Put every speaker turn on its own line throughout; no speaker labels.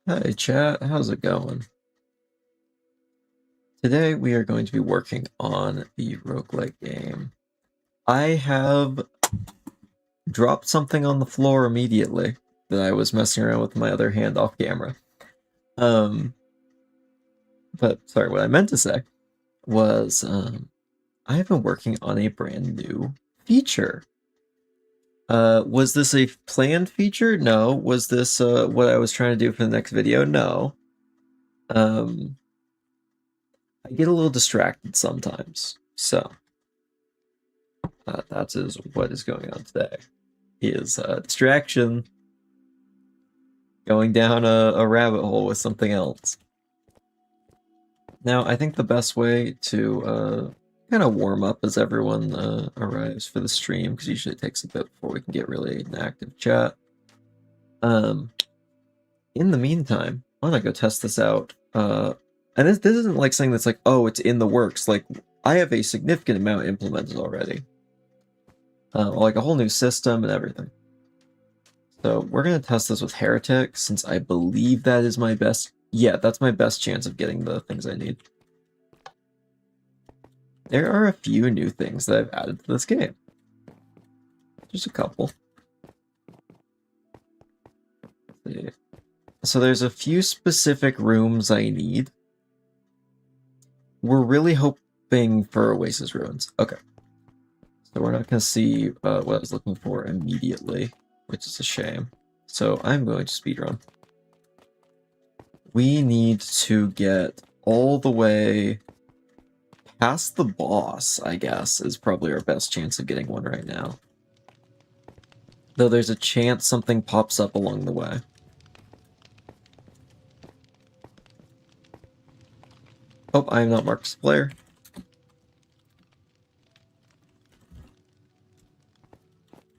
Hi chat, how's it going? Today we are going to be working on the roguelike game. I have dropped something on the floor immediately that I was messing around with my other hand off camera. But sorry, what I meant to say was I have been working on a brand new feature. Was this a planned feature? No. Was this what I was trying to do for the next video? No. I get a little distracted sometimes, so that is what is going on today. Is distraction, going down a rabbit hole with something else. Now, I think the best way to kind of warm up as everyone arrives for the stream, because usually it takes a bit before we can get really an active chat. In the meantime, I'm gonna go test this out. And this isn't like something that's like, oh, it's in the works. Like, I have a significant amount implemented already. Like a whole new system and everything. So we're going to test this with Heretic, since I believe that is my best... Yeah, that's my best chance of getting the things I need. There are a few new things that I've added to this game. Just a couple. So there's a few specific rooms I need. We're really hoping for Oasis Ruins. Okay. So we're not going to see what I was looking for immediately, which is a shame. So I'm going to speedrun. We need to get all the way past the boss, I guess, is probably our best chance of getting one right now. Though there's a chance something pops up along the way. Oh, I am not Mark's player.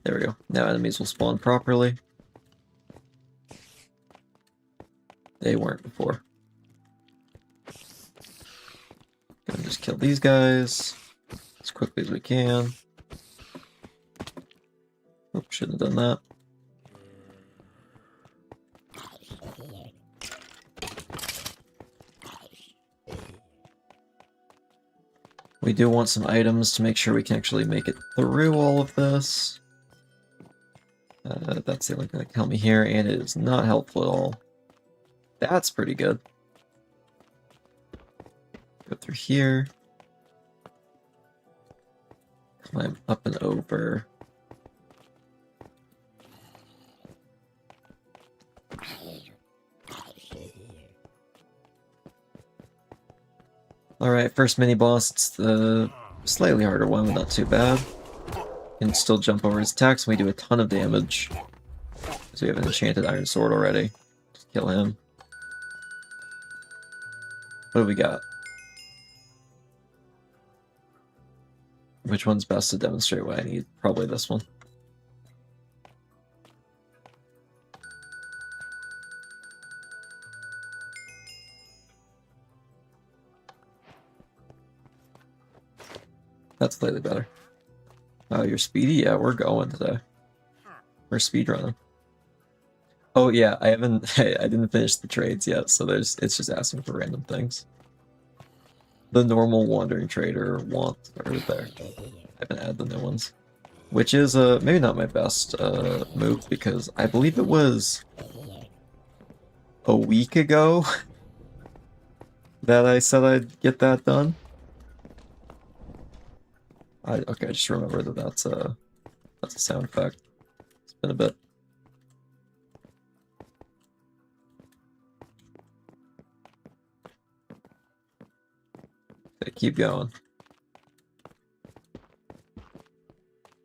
There we go. Now enemies will spawn properly. They weren't before. Gonna just kill these guys as quickly as we can. Oh, shouldn't have done that. We do want some items to make sure we can actually make it through all of this. That's the only thing that can help me here, and it is not helpful at all. That's pretty good. Go through here. Climb up and over. Alright, first mini-boss. It's the slightly harder one, but not too bad. Can still jump over his attacks, and we do a ton of damage. So we have an enchanted iron sword already. Just kill him. What do we got? Which one's best to demonstrate what I need? Probably this one. That's slightly better. Oh, you're speedy? Yeah, we're going today. We're speedrunning. Oh yeah, I didn't finish the trades yet, so it's just asking for random things. The normal wandering trader wants are there. I haven't added the new ones. Which is maybe not my best move, because I believe it was a week ago that I said I'd get that done. Okay, I just remember that that's a sound effect. It's been a bit. Okay, keep going.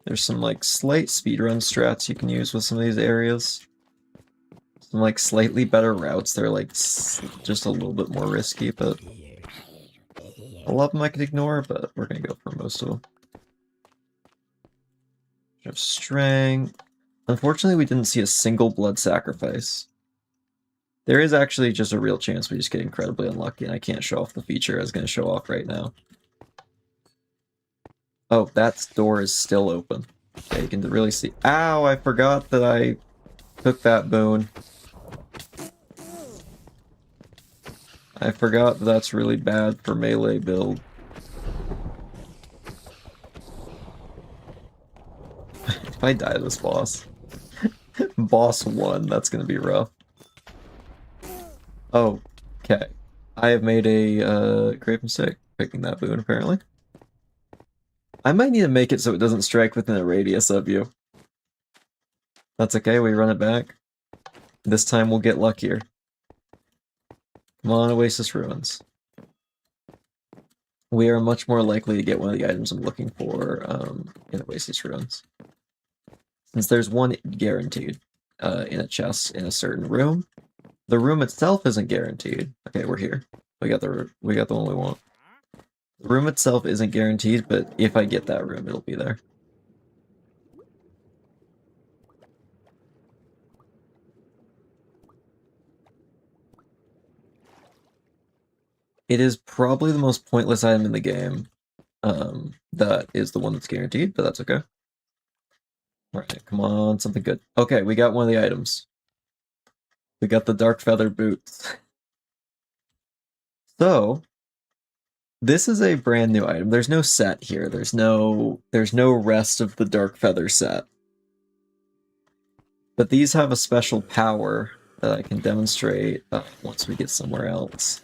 There's some like slight speedrun strats you can use with some of these areas. Some like slightly better routes. They're like just a little bit more risky, but a lot of them I can ignore, but we're gonna go for most of them. We have strength. Unfortunately, we didn't see a single blood sacrifice. There is actually just a real chance we just get incredibly unlucky, and I can't show off the feature I was going to show off right now. Oh, that door is still open. Okay, you can really see. Ow, I forgot that I took that boon. I forgot that's really bad for melee build. If I die to this boss. Boss 1, that's gonna be rough. Oh, okay. I have made a grave mistake picking that boon, apparently. I might need to make it so it doesn't strike within a radius of you. That's okay, we run it back. This time we'll get luckier. Come on, Oasis Ruins. We are much more likely to get one of the items I'm looking for in Oasis Ruins. Since there's one guaranteed in a chest in a certain room. The room itself isn't guaranteed. Okay, we're here. We got the one we want. The room itself isn't guaranteed, but if I get that room, it'll be there. It is probably the most pointless item in the game. That is the one that's guaranteed, but that's okay. Alright, come on, something good. Okay, we got one of the items. We got the Dark Feather Boots. So, this is a brand new item. There's no set here. There's no rest of the Dark Feather set. But these have a special power that I can demonstrate once we get somewhere else.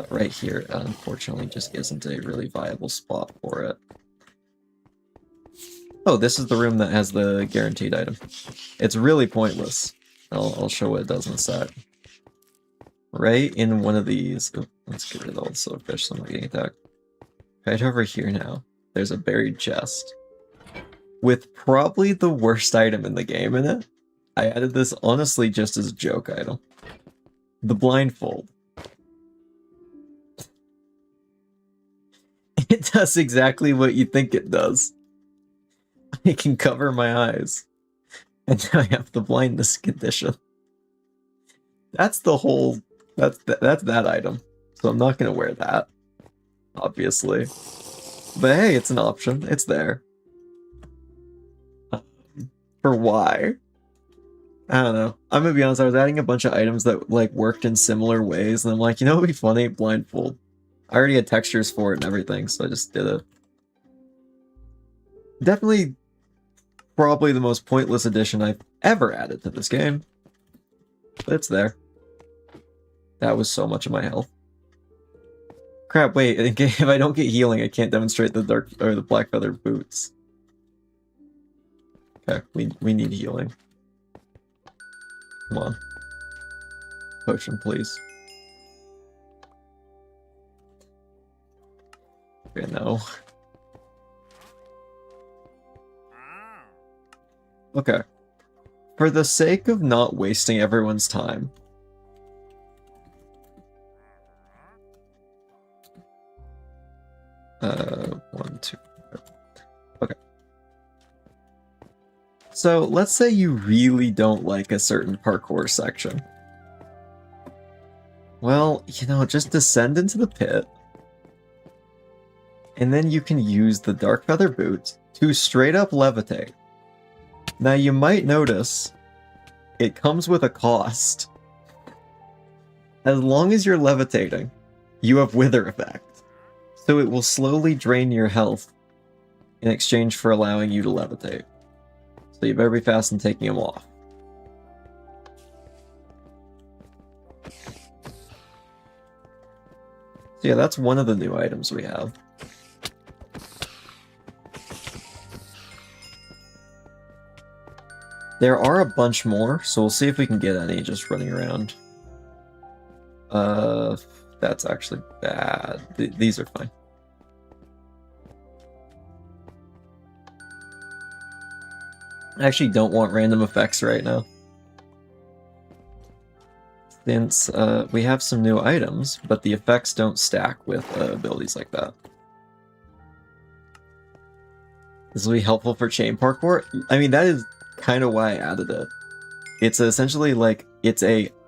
Right here, unfortunately, just isn't a really viable spot for it. Oh, this is the room that has the guaranteed item. It's really pointless. I'll show what it does in a sec. Right in one of these... Oh, let's get rid of all the silverfish so I'm not getting attacked. Right over here now, there's a buried chest. With probably the worst item in the game in it. I added this honestly just as a joke item. The blindfold. It does exactly what you think it does. I can cover my eyes. And now I have the blindness condition. That's the whole... That's that item. So I'm not gonna wear that. Obviously. But hey, it's an option. It's there. For why? I don't know. I'm gonna be honest, I was adding a bunch of items that like worked in similar ways, and I'm like, you know what would be funny? Blindfold. I already had textures for it and everything, so I just did it. Definitely, probably the most pointless addition I've ever added to this game. But it's there. That was so much of my health. Crap, wait, if I don't get healing, I can't demonstrate the dark or the black feather boots. Okay, we need healing. Come on. Potion, please. Okay, no. Okay. For the sake of not wasting everyone's time. One, two. Okay. So let's say you really don't like a certain parkour section. Well, you know, just descend into the pit. And then you can use the Dark Feather Boots to straight up levitate. Now you might notice it comes with a cost. As long as you're levitating, you have Wither effect. So it will slowly drain your health in exchange for allowing you to levitate. So you better be fast in taking them off. So yeah, that's one of the new items we have. There are a bunch more, so we'll see if we can get any just running around. That's actually bad. These are fine. I actually don't want random effects right now. Since we have some new items, but the effects don't stack with abilities like that. This will be helpful for chain parkour. I mean, that is kind of why I added it. It's essentially like,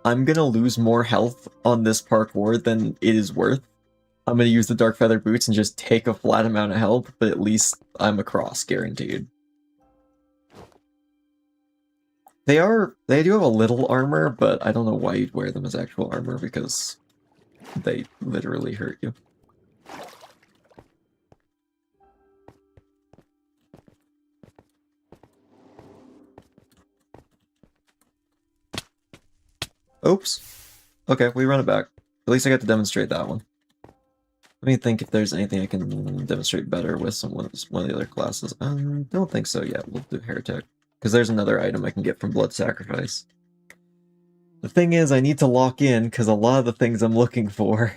I'm gonna lose more health on this parkour than it is worth. I'm gonna use the Dark Feather Boots and just take a flat amount of health, but at least I'm across, guaranteed. They do have a little armor, but I don't know why you'd wear them as actual armor, because they literally hurt you. Oops. Okay, we run it back. At least I got to demonstrate that one. Let me think if there's anything I can demonstrate better with one of the other classes. Don't think so yet. We'll do Heretic. Because there's another item I can get from Blood Sacrifice. The thing is, I need to lock in, because a lot of the things I'm looking for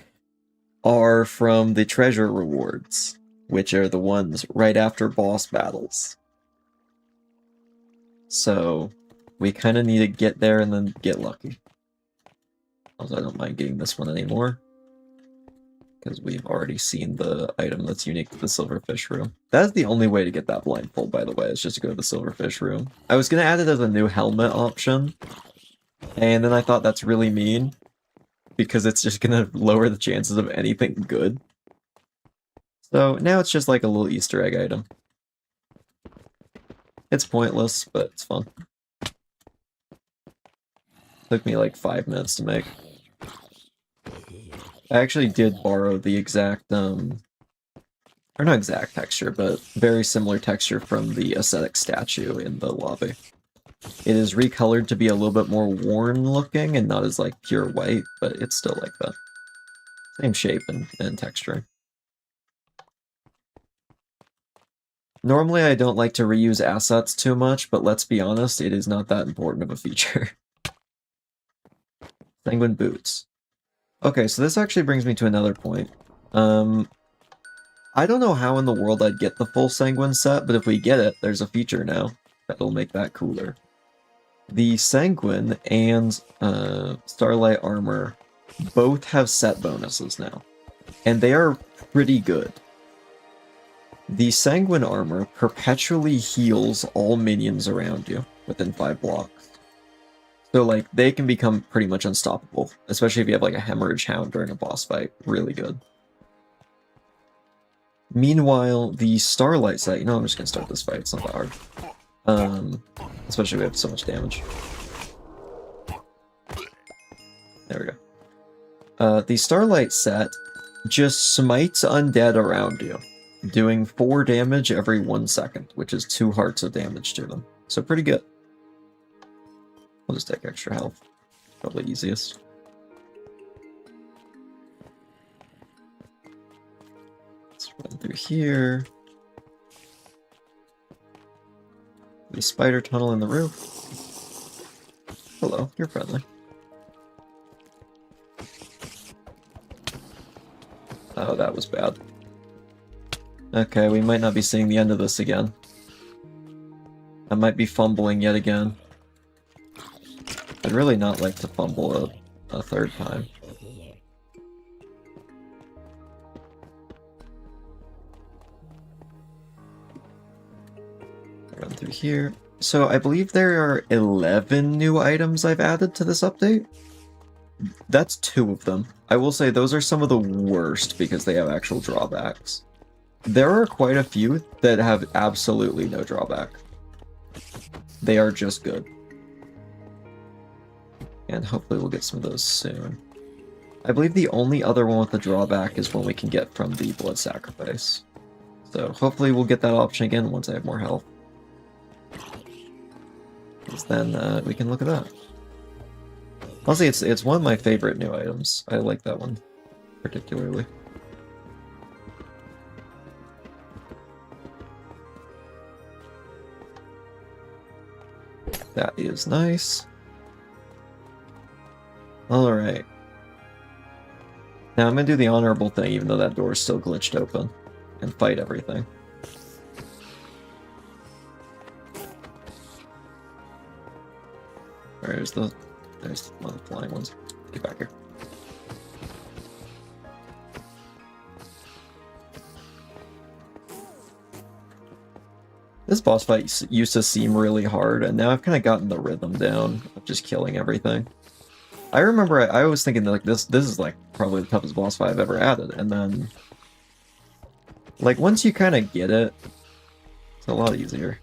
are from the treasure rewards, which are the ones right after boss battles. So, we kind of need to get there and then get lucky. Although I don't mind getting this one anymore, because we've already seen the item that's unique to the Silverfish Room. That's the only way to get that blindfold, by the way, is just to go to the Silverfish Room. I was going to add it as a new helmet option, and then I thought that's really mean, because it's just going to lower the chances of anything good. So now it's just like a little Easter egg item. It's pointless, but it's fun. Took me like 5 minutes to make. I actually did borrow the exact, or not exact texture, but very similar texture from the ascetic statue in the lobby. It is recolored to be a little bit more worn looking and not as like pure white, but it's still like that. Same shape and texture. Normally I don't like to reuse assets too much, but let's be honest, it is not that important of a feature. Penguin boots. Okay, so this actually brings me to another point. I don't know how in the world I'd get the full Sanguine set, but if we get it, there's a feature now that'll make that cooler. The Sanguine and Starlight Armor both have set bonuses now, and they are pretty good. The Sanguine Armor perpetually heals all minions around you within 5 blocks. So, like, they can become pretty much unstoppable, especially if you have, like, a Hemorrhage Hound during a boss fight. Really good. Meanwhile, the Starlight Sight... You know, I'm just gonna start this fight, it's not that hard. Especially if we have so much damage. There we go. The Starlight set just smites undead around you, doing 4 damage every 1 second, which is 2 hearts of damage to them. So pretty good. We'll just take extra health. Probably easiest. Let's run through here. The spider tunnel in the roof. Hello, you're friendly. Oh, that was bad. Okay, we might not be seeing the end of this again. I might be fumbling yet again. I'd really not like to fumble a third time. Run through here. So I believe there are 11 new items I've added to this update. That's 2 of them. I will say those are some of the worst because they have actual drawbacks. There are quite a few that have absolutely no drawback. They are just good. And hopefully we'll get some of those soon. I believe the only other one with the drawback is one we can get from the Blood Sacrifice. So hopefully we'll get that option again once I have more health. Because then we can look at that. Honestly, it's one of my favorite new items. I like that one particularly. That is nice. Alright. Now I'm gonna do the honorable thing, even though that door is still glitched open, and fight everything. There's one of the flying ones. Get back here. This boss fight used to seem really hard, and now I've kind of gotten the rhythm down of just killing everything. I remember I was thinking that like this is like probably the toughest boss fight I've ever added, and then like once you kind of get it, it's a lot easier.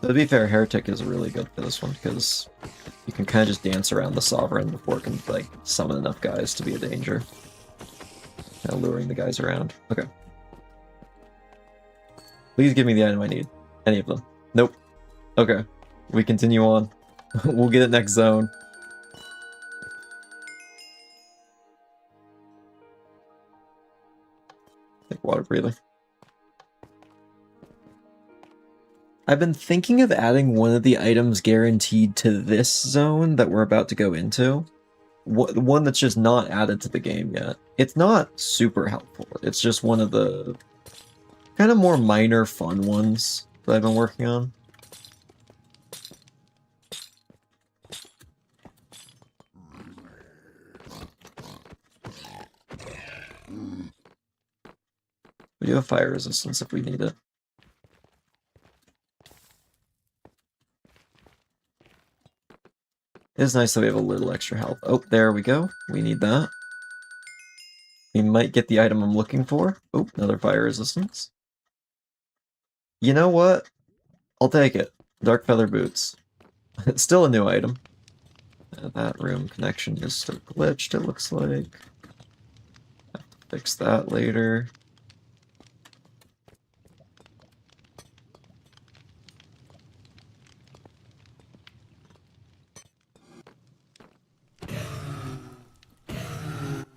To be fair, Heretic is really good for this one, because you can kind of just dance around the Sovereign before it can, like, summon enough guys to be a danger. Kind of luring the guys around. Okay. Please give me the item I need. Any of them. Nope. Okay. We continue on. We'll get it next zone. Take water breathing. I've been thinking of adding one of the items guaranteed to this zone that we're about to go into. One that's just not added to the game yet. It's not super helpful. It's just one of the kind of more minor fun ones that I've been working on. We do have fire resistance if we need it. It is nice that we have a little extra health. Oh, there we go. We need that. We might get the item I'm looking for. Oh, another fire resistance. You know what? I'll take it. Dark Feather Boots. It's still a new item. That room connection is still glitched, it looks like. Have to fix that later.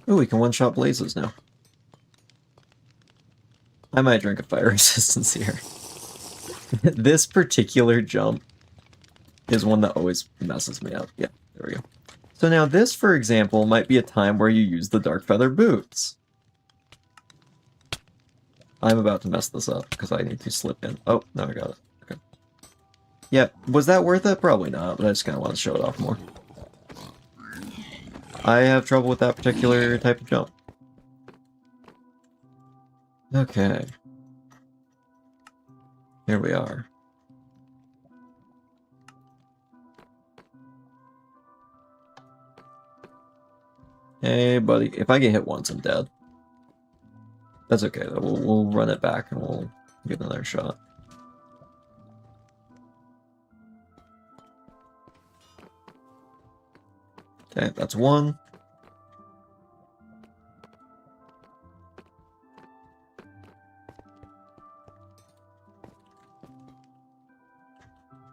Oh, we can one-shot blazes now. I might drink a fire resistance here. This particular jump is one that always messes me up. Yeah, there we go. So now this, for example, might be a time where you use the Dark Feather Boots. I'm about to mess this up because I need to slip in. Oh, now I got it. Okay. Yeah, was that worth it? Probably not, but I just kind of want to show it off more. I have trouble with that particular type of jump. Okay. Here we are. Hey, buddy. If I get hit once, I'm dead. That's okay, though. We'll run it back and we'll get another shot. Okay, that's one.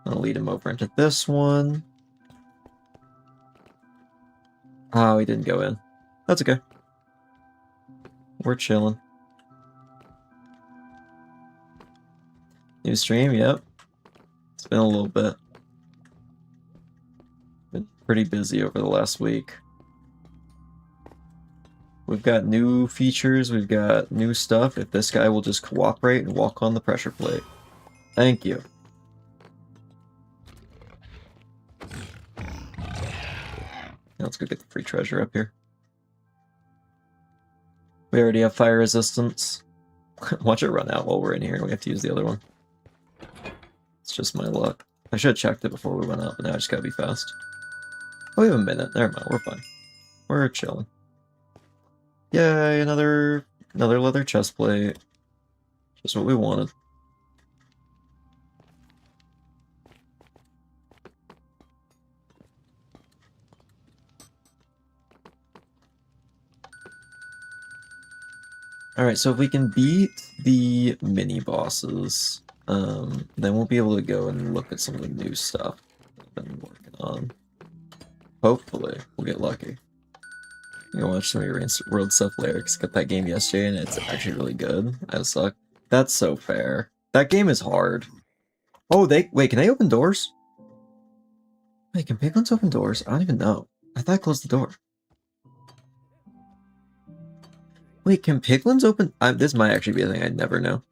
I'll lead him over into this one. Oh, he didn't go in. That's okay. We're chilling. New stream, yep. It's been a little bit. Been pretty busy over the last week. We've got new features, we've got new stuff. If this guy will just cooperate and walk on the pressure plate. Thank you. Now let's go get the free treasure up here. We already have fire resistance. Watch it run out while we're in here. We have to use the other one. It's just my luck. I should have checked it before we went out, but now I just gotta be fast. Oh, we have a minute. Never mind. We're fine. We're chilling. Yay, another leather chest plate. Just what we wanted. Alright, so if we can beat the mini-bosses, then we'll be able to go and look at some of the new stuff I've been working on. Hopefully, we'll get lucky. I'm gonna watch some of your World stuff later, because I got that game yesterday and it's actually really good. I suck. That's so fair. That game is hard. Oh, wait, can they open doors? Wait, can piglins open doors? I don't even know. I thought I closed the door. Wait, can piglins open? This might actually be a thing I'd never know.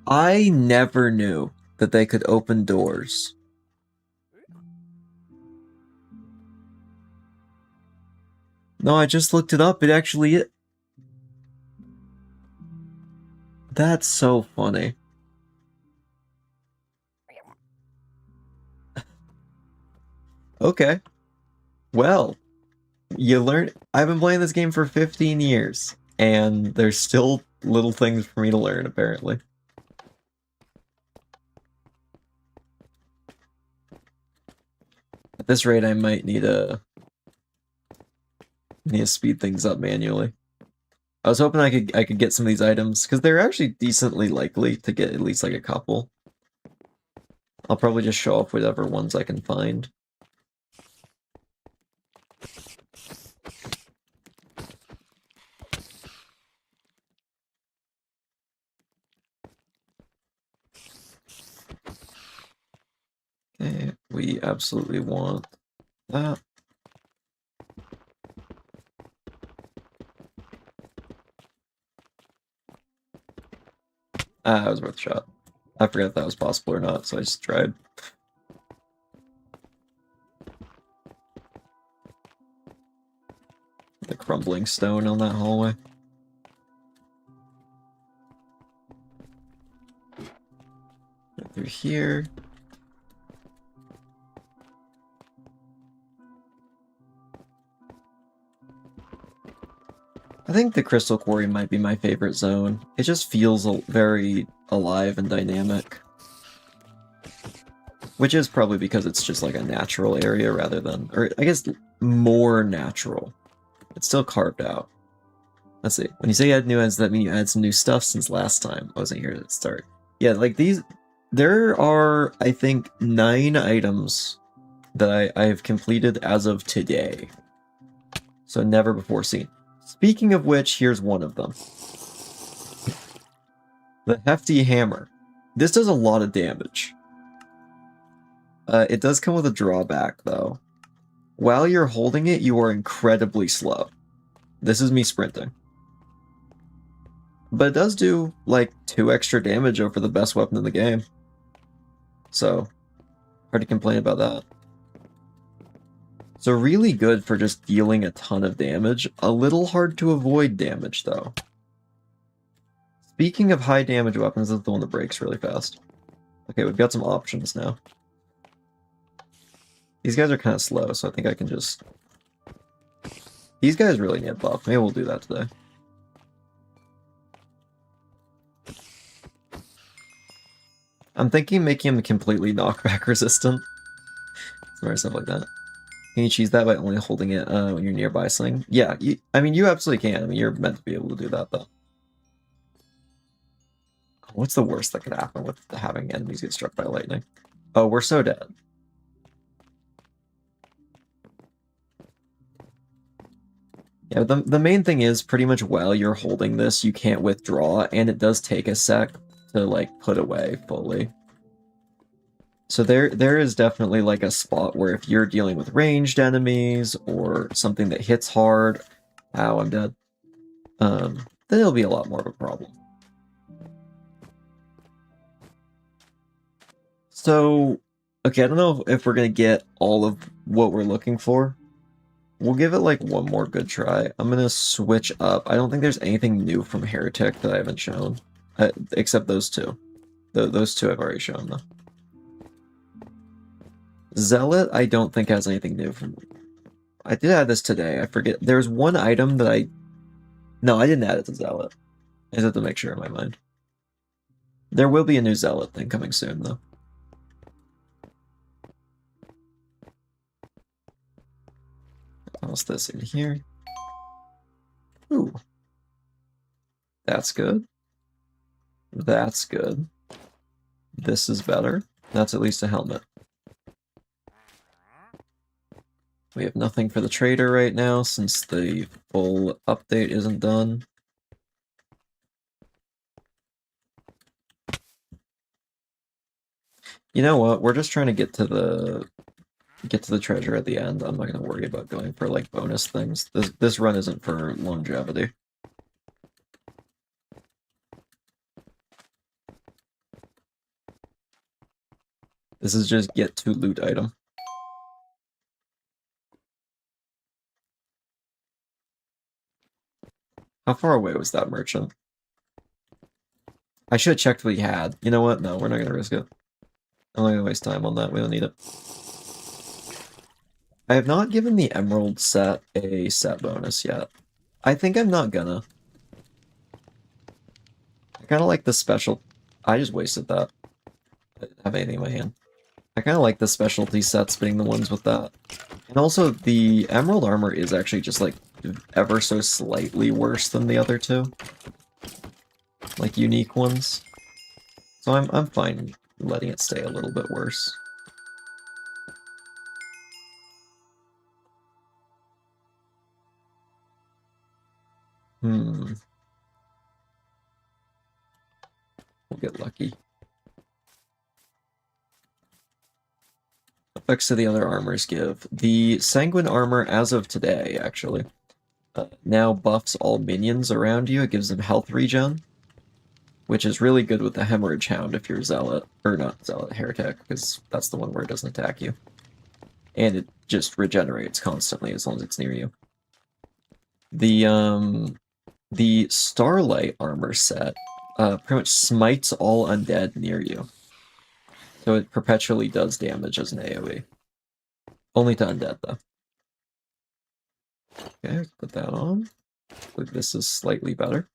I never knew that they could open doors. No, I just looked it up. It actually... That's so funny. Okay. Well, You learn. I've been playing this game for 15 years, and there's still little things for me to learn, apparently. At this rate, I might need to speed things up manually. I was hoping I could get some of these items, because they're actually decently likely to get at least like a couple. I'll probably just show off whatever ones I can find. Okay, we absolutely want that. Ah, it was worth a shot. I forgot if that was possible or not, so I just tried. The crumbling stone on that hallway. Go through here. I think the Crystal Quarry might be my favorite zone. It just feels very alive and dynamic. Which is probably because it's just like a natural area rather than, or I guess more natural. It's still carved out. Let's see. When you say you add new ends, does that mean you add some new stuff since last time? I wasn't here to start. Yeah, like these, there are, I think, 9 items that I have completed as of today. So never before seen. Speaking of which, here's one of them. The Hefty Hammer. This does a lot of damage. It does come with a drawback, though. While you're holding it, you are incredibly slow. This is me sprinting. But it does do, like, 2 extra damage over the best weapon in the game. So, hard to complain about that. So really good for just dealing a ton of damage. A little hard to avoid damage, though. Speaking of high damage weapons, this is the one that breaks really fast. Okay, we've got some options now. These guys are kind of slow, so I think I can just... These guys really need a buff. Maybe we'll do that today. I'm thinking making him completely knockback resistant. Or stuff like that. Can you cheese that by only holding it when you're nearby something? Yeah, I mean, you absolutely can. I mean, you're meant to be able to do that, though. What's the worst that could happen with having enemies get struck by lightning? Oh, we're so dead. Yeah, the main thing is pretty much while you're holding this, you can't withdraw, and it does take a sec to, like, put away fully. So there is definitely, like, a spot where if you're dealing with ranged enemies, or something that hits hard... Ow, I'm dead. Then it'll be a lot more of a problem. So, okay, I don't know if we're gonna get all of what we're looking for. We'll give it like one more good try. I'm gonna switch up. I don't think there's anything new from Heretic that I haven't shown. Except those two. Those two I've already shown, though. Zealot, I don't think has anything new from... I did add this today. I forget. There's one item that I... No, I didn't add it to Zealot. I just have to make sure in my mind. There will be a new Zealot thing coming soon, though. What's this in here? Ooh. That's good. That's good. This is better. That's at least a helmet. We have nothing for the trader right now since the full update isn't done. You know what? We're just trying to get to the treasure at the end. I'm not going to worry about going for like bonus things. This run isn't for longevity. This is just get to loot item. How far away was that merchant? I should have checked what he had. You know what? No, we're not going to risk it. I'm not going to waste time on that. We don't need it. I have not given the Emerald set a set bonus yet. I think I'm not gonna. I kind of like the special... I just wasted that. I didn't have anything in my hand. I kind of like the specialty sets being the ones with that. And also, the Emerald Armor is actually just, like, ever so slightly worse than the other two. Like, unique ones. So I'm fine letting it stay a little bit worse. We'll get lucky. Effects to the other armors give. The Sanguine armor, as of today, actually, now buffs all minions around you. It gives them health regen, which is really good with the Hemorrhage Hound if you're Zealot. Or not Zealot, Heretic, because that's the one where it doesn't attack you. And it just regenerates constantly as long as it's near you. The Starlight armor set pretty much smites all undead near you. So it perpetually does damage as an AoE. Only to undead, though. Okay, put that on. I believe this is slightly better.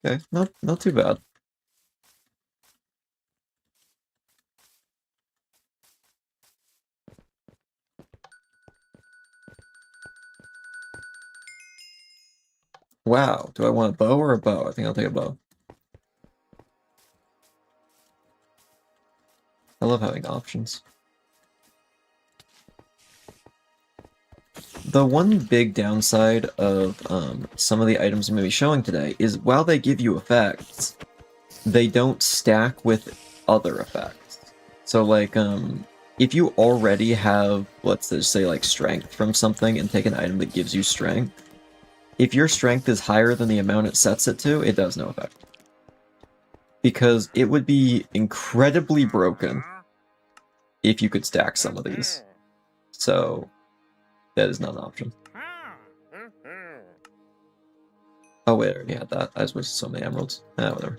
Okay, not too bad. Wow, do I want a bow or a bow? I think I'll take a bow. I love having options. The one big downside of some of the items I'm going to be showing today is while they give you effects, they don't stack with other effects. So, like, if you already have, let's just say, like, strength from something and take an item that gives you strength, if your strength is higher than the amount it sets it to, it does no effect. Because it would be incredibly broken if you could stack some of these. So, that is not an option. Oh wait, I already had that. I just wasted so many emeralds. Ah, whatever.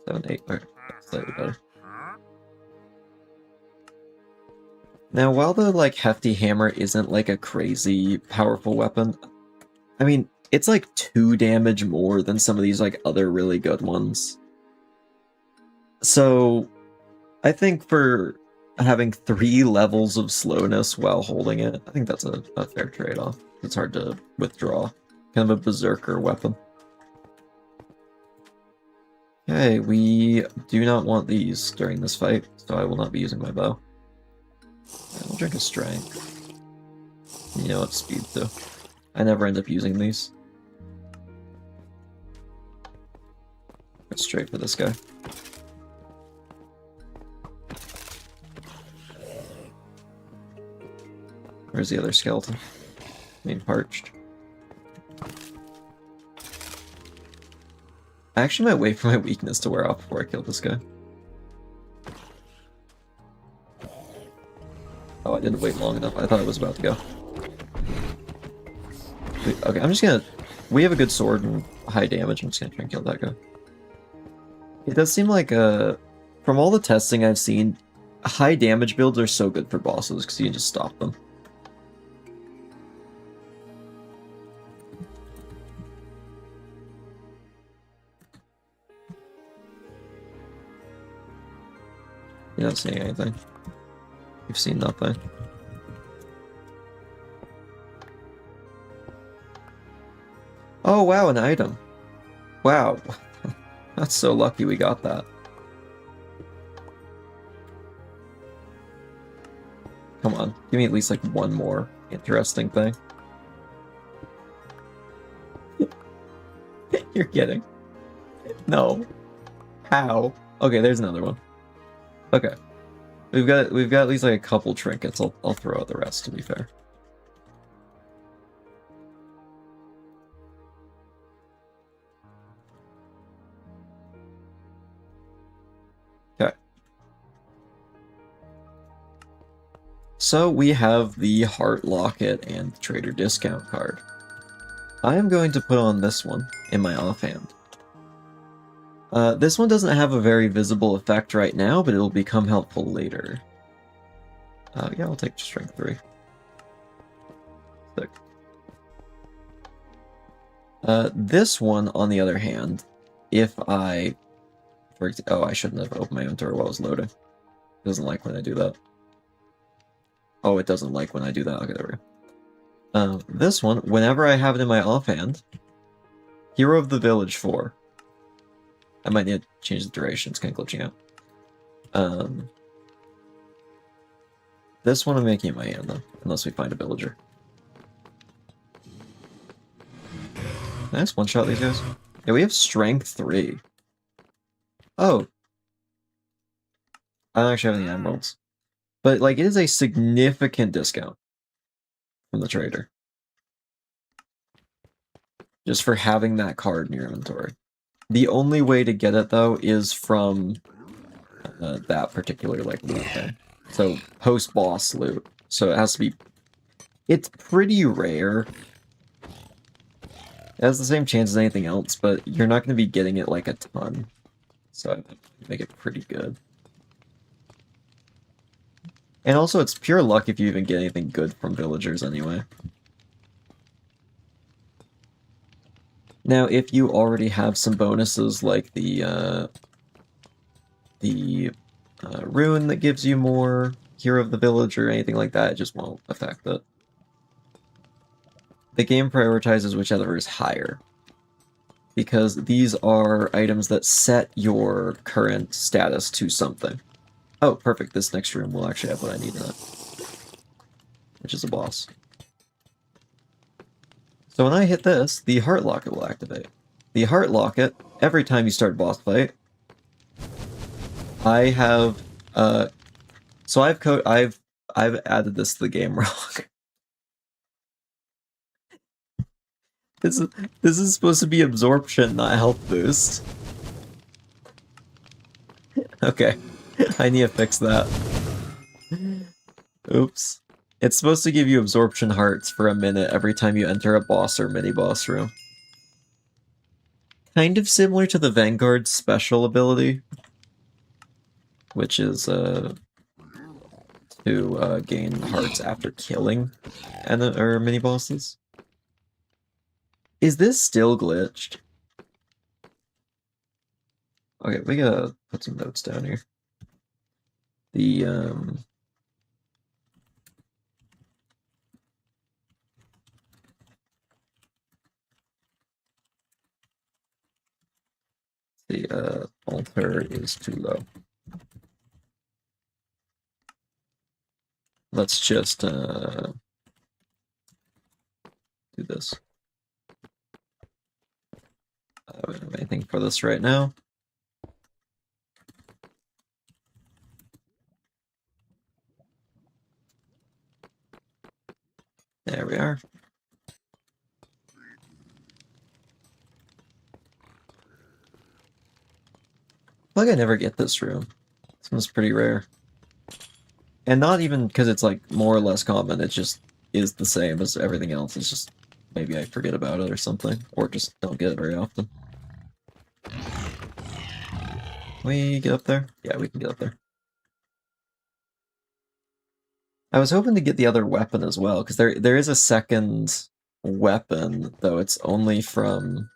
7, 8, alright. Slightly better. Now, while the, like, hefty hammer isn't, like, a crazy powerful weapon, I mean, it's, like, 2 damage more than some of these, like, other really good ones. So, I think for having 3 levels of slowness while holding it, I think that's a fair trade-off. It's hard to withdraw. Kind of a berserker weapon. Okay, we do not want these during this fight, so I will not be using my bow. I'll drink a strength. You know what, speed too. I never end up using these. Go straight for this guy. Where's the other skeleton? I mean, parched. I actually might wait for my weakness to wear off before I kill this guy. Oh, I didn't wait long enough. I thought it was about to go. Okay, I'm just gonna... We have a good sword and high damage. I'm just gonna try and kill that guy. It does seem like, from all the testing I've seen, high damage builds are so good for bosses because you can just stop them. You're not seeing anything. You've seen nothing. Oh, wow, an item. Wow. That's so lucky we got that. Come on, give me at least, like, one more interesting thing. You're kidding. No. How? Okay, there's another one. Okay. We've got at least, like, a couple trinkets. I'll throw out the rest, to be fair. Okay. So we have the Heart Locket and the Trader Discount card. I am going to put on this one in my offhand. This one doesn't have a very visible effect right now, but it'll become helpful later. Yeah, I'll take strength 3. Sick. This one, on the other hand, if I... Oh, I shouldn't have opened my inventory while I was loading. It doesn't like when I do that. Oh, it doesn't like when I do that. Okay, there we go. This one, whenever I have it in my offhand, Hero of the Village 4. I might need to change the duration, it's kind of glitching out. This one I'm making in my hand, though, unless we find a villager. Nice, one-shot these guys. Yeah, we have strength 3. Oh. I don't actually have any emeralds. But, like, it is a significant discount from the trader. Just for having that card in your inventory. The only way to get it, though, is from that particular, like, loot thing. So, post-boss loot. So it has to be... It's pretty rare. It has the same chance as anything else, but you're not going to be getting it, like, a ton. So I make it pretty good. And also, it's pure luck if you even get anything good from villagers anyway. Now, if you already have some bonuses like the rune that gives you more Hero of the Village or anything like that, it just won't affect it. The game prioritizes whichever is higher, because these are items that set your current status to something. Oh, perfect. This next room will actually have what I need in it, which is a boss. So when I hit this, the Heart Locket will activate. The Heart Locket, every time you start boss fight, I have, so I've added this to the game wrong. This is supposed to be absorption, not health boost. Okay, I need to fix that. Oops. It's supposed to give you absorption hearts for a minute every time you enter a boss or mini-boss room. Kind of similar to the Vanguard's special ability, which is to gain hearts after killing or mini-bosses. Is this still glitched? Okay, we gotta put some notes down here. The altar is too low. Let's just do this. We don't have anything for this right now. There we are. I feel like I never get this room. This one's pretty rare. And not even because it's like more or less common, it just is the same as everything else. It's just maybe I forget about it or something, or just don't get it very often. Can we get up there? Yeah, we can get up there. I was hoping to get the other weapon as well, because there is a second weapon, though it's only from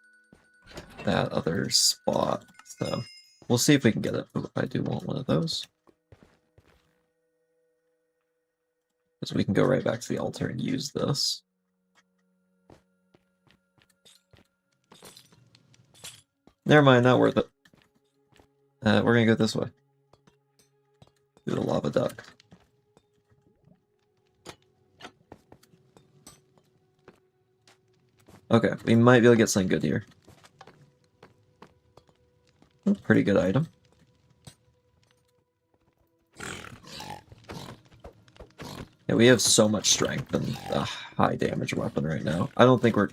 that other spot, so we'll see if we can get it. Ooh, I do want one of those. Because we can go right back to the altar and use this. Never mind, not worth it. We're gonna go this way. Through the lava duct. Okay, we might be able to get something good here. Oh, pretty good item. Yeah, we have so much strength and a high damage weapon right now. I don't think we're...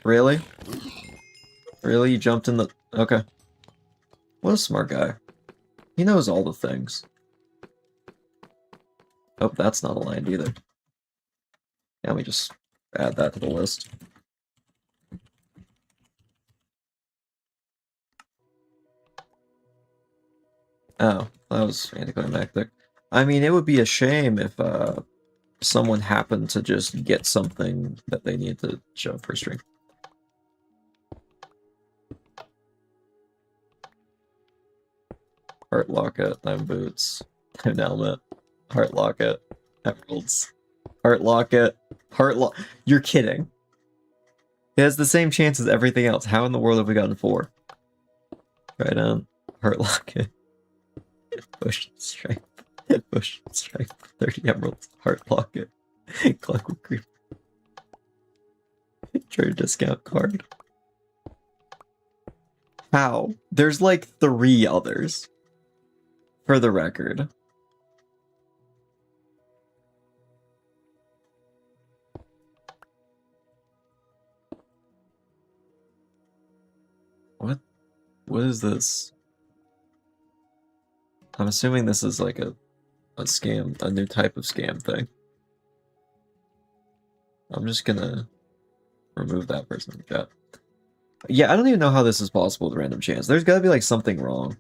Really? Really? You jumped in the... Okay. What a smart guy. He knows all the things. Oh, that's not aligned either. Yeah, let me just add that to the list. Oh, that was anticlimactic. I mean, it would be a shame if someone happened to just get something that they need to show for stream. Heart Locket, Diamond Boots, Diamond Helmet, Heart Locket, Emeralds, Heart Locket, You're kidding. It has the same chance as everything else. How in the world have we gotten 4? Right on. Heart Locket. Potion Strength. Potion Strength. 30 Emeralds. Heart Locket. Clockwork Creeper. Trade discount card. How? There's like 3 others. For the record. What is this? I'm assuming this is like a scam, a new type of scam thing. I'm just gonna remove that person from the chat. Yeah, I don't even know how this is possible with random chance. There's gotta be like something wrong.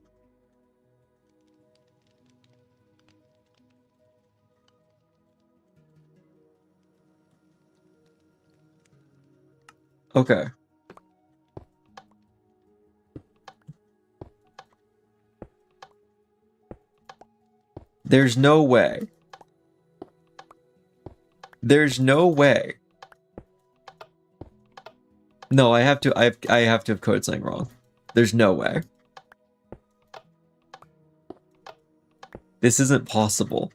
Okay. There's no way. There's no way. No, I have to have coded something wrong. There's no way. This isn't possible.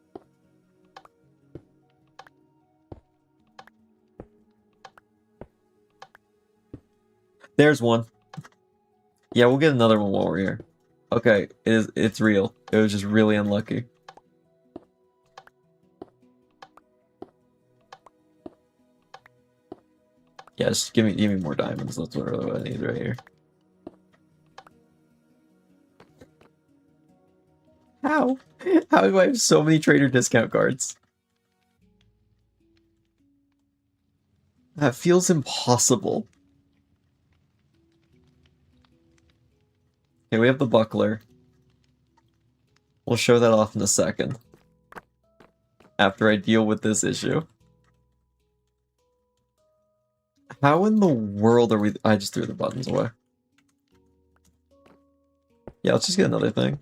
There's one. Yeah, we'll get another one while we're here. Okay, it's real. It was just really unlucky. Yeah, just give me more diamonds. That's what I need right here. How? How do I have so many trader discount cards? That feels impossible. Okay, we have the buckler. We'll show that off in a second. After I deal with this issue. How in the world are we... I just threw the buttons away. Yeah, let's just get another thing.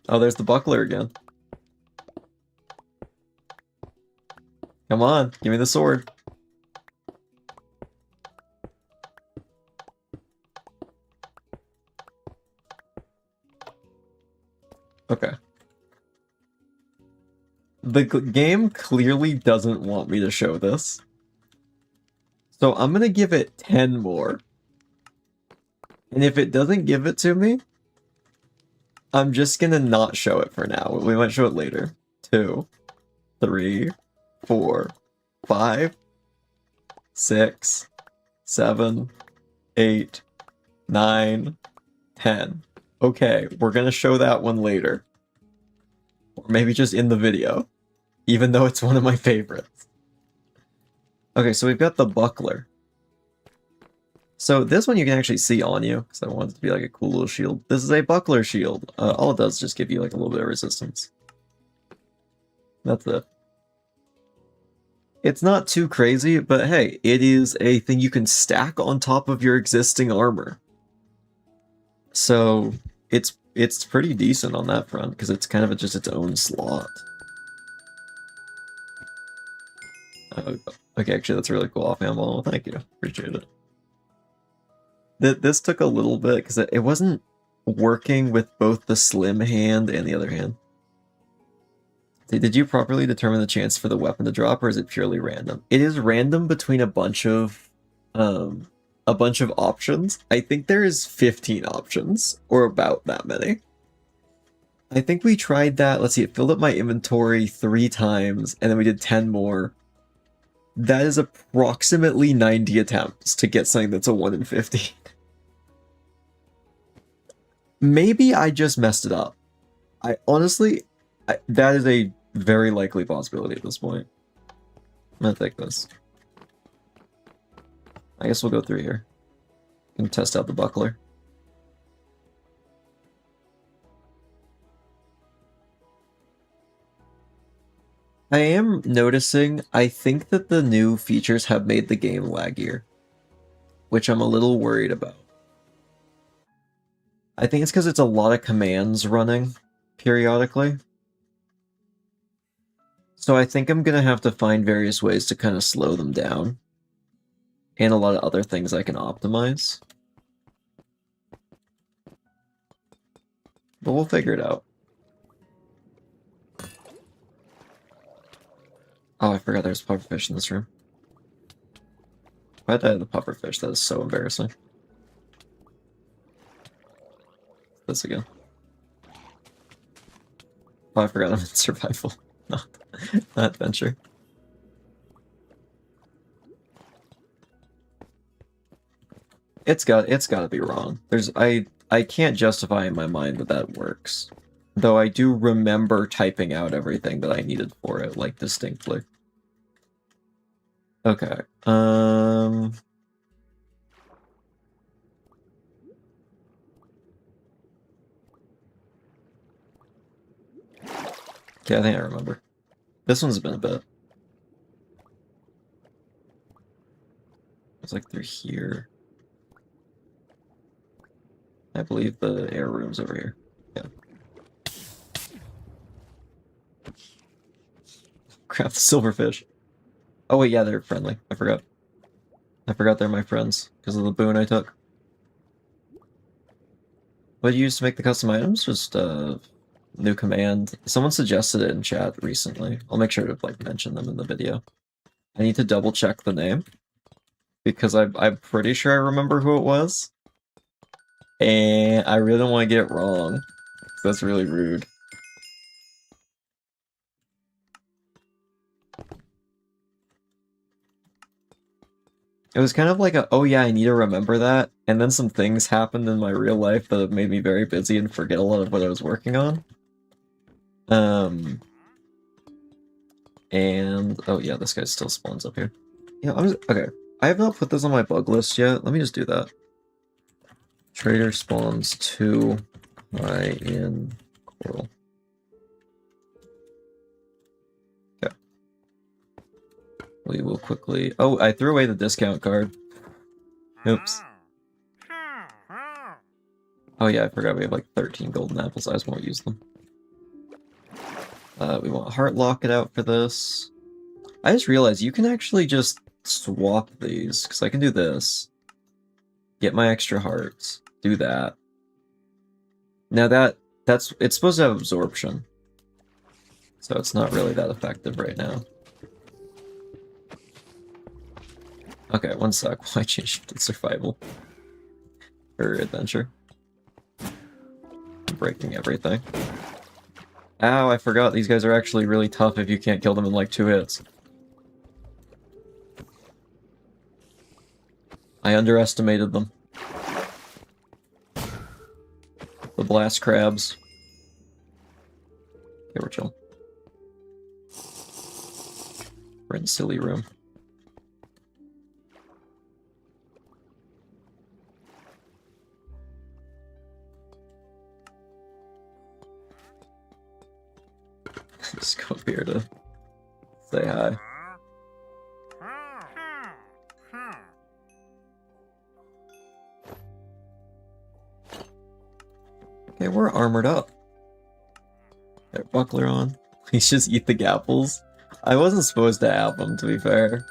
Oh, there's the buckler again. Come on, give me the sword. Okay. The game clearly doesn't want me to show this. So I'm gonna give it 10 more. And if it doesn't give it to me, I'm just gonna not show it for now. We might show it later. 2, 3, 4, 5, 6, 7, 8, 9, 10. Okay, we're gonna show that one later. Or maybe just in the video. Even though it's one of my favorites. Okay, so we've got the buckler. So this one you can actually see on you, because I want it to be like a cool little shield. This is a buckler shield. All it does is just give you like a little bit of resistance. That's it. It's not too crazy, but hey, it is a thing you can stack on top of your existing armor. So it's pretty decent on that front, because it's kind of just its own slot. Okay, actually that's really cool offhand. Well, thank you. Appreciate it. This took a little bit, because it wasn't working with both the slim hand and the other hand. Did you properly determine the chance for the weapon to drop, or is it purely random? It is random between a bunch of options. I think there is 15 options, or about that many. I think we tried that. Let's see, it filled up my inventory 3 times, and then we did 10 more. That is approximately 90 attempts to get something that's a 1 in 50. Maybe I just messed it up. I honestly, that is a very likely possibility at this point. I'm gonna take this. I guess we'll go through here and test out the buckler. I am noticing, I think that the new features have made the game laggier, which I'm a little worried about. I think it's because it's a lot of commands running periodically. So I think I'm gonna have to find various ways to kind of slow them down. And a lot of other things I can optimize. But we'll figure it out. Oh, I forgot there's pufferfish in this room. Why did I have the pufferfish? That is so embarrassing. This again. Oh, I forgot I'm in survival, not adventure. It's got to be wrong. I can't justify in my mind that that works. Though I do remember typing out everything that I needed for it, like, distinctly. Okay, Okay, I think I remember. This one's been a bit. It's like through here. I believe the air room's over here. Yeah. Crap, the silverfish. Oh wait, yeah, they're friendly. I forgot. I forgot they're my friends because of the boon I took. What did you use to make the custom items? Just new command. Someone suggested it in chat recently. I'll make sure to like mention them in the video. I need to double check the name because I'm pretty sure I remember who it was, and I really don't want to get it wrong. That's really rude. It was kind of like a, oh yeah, I need to remember that, and then some things happened in my real life that have made me very busy and forget a lot of what I was working on. And, oh yeah, this guy still spawns up here. Yeah, okay. I have not put this on my bug list yet. Let me just do that. Trader spawns 2 high in coral. Okay. We will quickly... Oh, I threw away the discount card. Oops. Oh yeah, I forgot we have like 13 golden apples. I just won't use them. We want Heart Locket out for this. I just realized you can actually just swap these, because I can do this. Get my extra hearts. Do that. Now it's supposed to have absorption. So it's not really that effective right now. Okay, one sec. Why change to survival? Or adventure? I'm breaking everything. Ow, I forgot these guys are actually really tough if you can't kill them in like 2 hits. I underestimated them. The blast crabs. Okay, we're chill. We're in the silly room. Just go up here to say hi. Okay, we're armored up. Got buckler on. Please just eat the gapples. I wasn't supposed to have them, to be fair.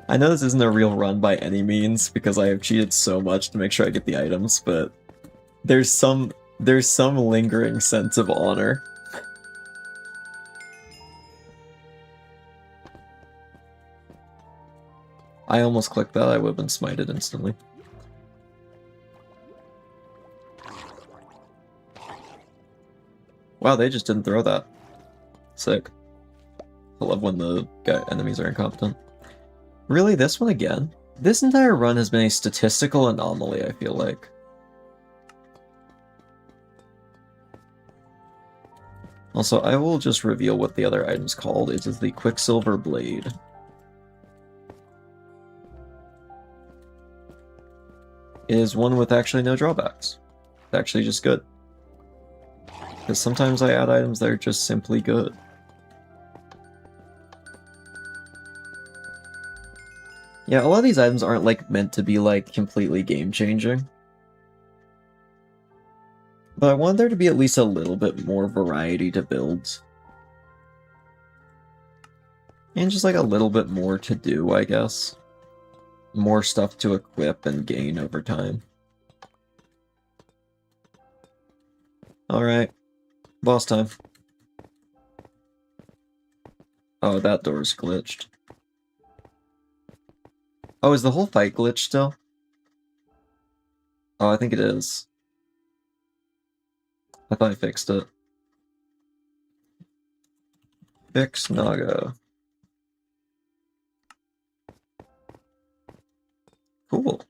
I know this isn't a real run by any means, because I have cheated so much to make sure I get the items, but there's some lingering sense of honor. I almost clicked that, I would have been smited instantly. Wow, they just didn't throw that. Sick. I love when the enemies are incompetent. Really, this one again? This entire run has been a statistical anomaly, I feel like. Also, I will just reveal what the other item's called. It is the Quicksilver Blade. It is one with actually no drawbacks. It's actually just good. Because sometimes I add items that are just simply good. Yeah, a lot of these items aren't like meant to be like completely game-changing. But I want there to be at least a little bit more variety to builds. And just like a little bit more to do, I guess. More stuff to equip and gain over time. Alright. Boss time. Oh, that door's glitched. Oh, is the whole fight glitched still? Oh, I think it is. I thought I fixed it. Fix Naga. Cool.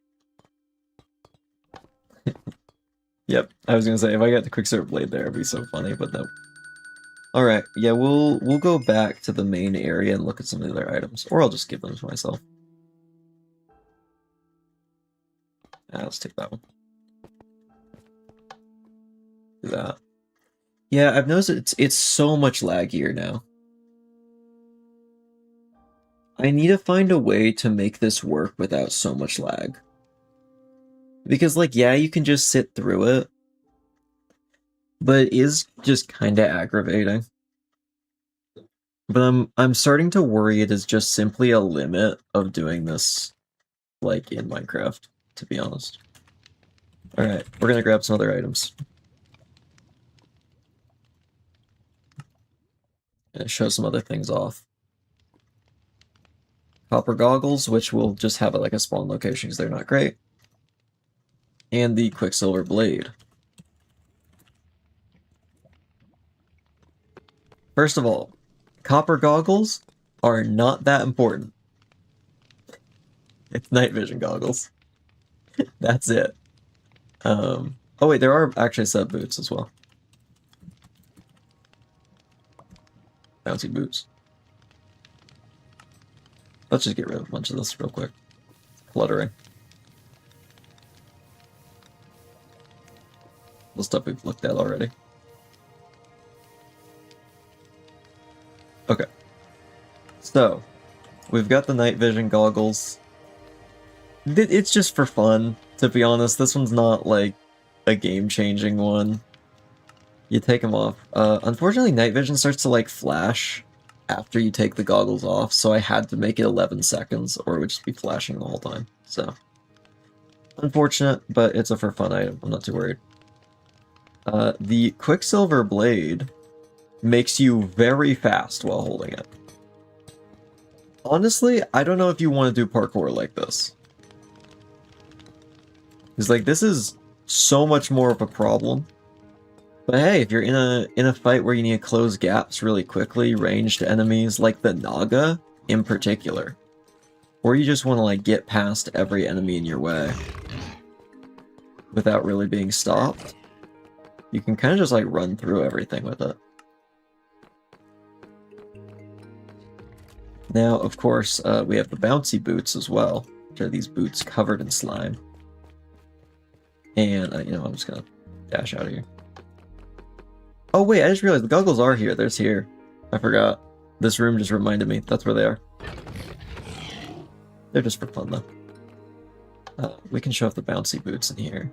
Yep, I was gonna say, if I got the Quicksilver Blade there, it'd be so funny, but no. Alright, yeah, we'll go back to the main area and look at some of the other items. Or I'll just give them to myself. Let's take that one. Do that. Yeah, I've noticed it's so much laggier now. I need to find a way to make this work without so much lag. Because, like, yeah, you can just sit through it, but it is just kind of aggravating. But I'm starting to worry it is just simply a limit of doing this, like, in Minecraft, to be honest. Alright, we're gonna grab some other items. And show some other things off. Copper goggles, which will just have like a spawn location because they're not great. And the Quicksilver Blade. First of all, copper goggles are not that important. It's night vision goggles. That's it. Oh wait, there are actually sub boots as well. Bouncy boots. Let's just get rid of a bunch of this real quick. Cluttering. The stuff we've looked at already. Okay. So, we've got the night vision goggles. It's just for fun, to be honest. This one's not, like, a game-changing one. You take them off. Unfortunately, night vision starts to, like, flash after you take the goggles off, so I had to make it 11 seconds, or it would just be flashing the whole time, so. Unfortunate, but it's a for fun item. I'm not too worried. The Quicksilver Blade makes you very fast while holding it. Honestly, I don't know if you want to do parkour like this. Because, like, this is so much more of a problem. But hey, if you're in a fight where you need to close gaps really quickly, ranged enemies like the Naga in particular, or you just want to like get past every enemy in your way without really being stopped, you can kind of just like run through everything with it. Now, of course, we have the bouncy boots as well, which are these boots covered in slime. And, you know, I'm just gonna dash out of here. Oh wait, I just realized the goggles are here. There's here. I forgot. This room just reminded me. That's where they are. They're just for fun though. We can show off the bouncy boots in here.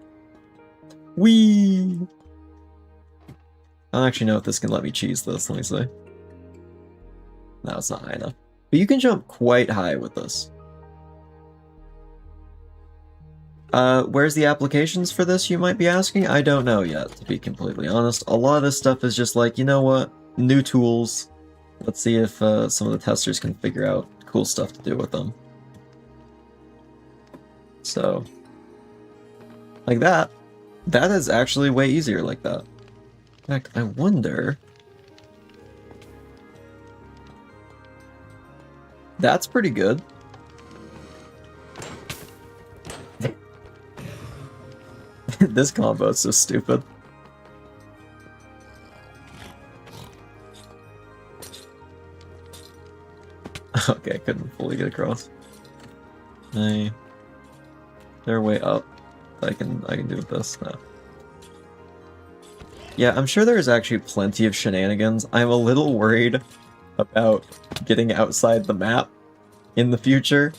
Whee! I don't actually know if this can let me cheese this. Let me see. No, it's not high enough. But you can jump quite high with this. Where's the applications for this, you might be asking? I don't know yet, to be completely honest. A lot of this stuff is just like, you know what? New tools. Let's see if some of the testers can figure out cool stuff to do with them. So, like that. That is actually way easier like that. In fact, I wonder... That's pretty good. This combo is so stupid. Okay, I couldn't fully get across. They're way up. I can do with this now. Yeah, I'm sure there's actually plenty of shenanigans. I'm a little worried about getting outside the map in the future,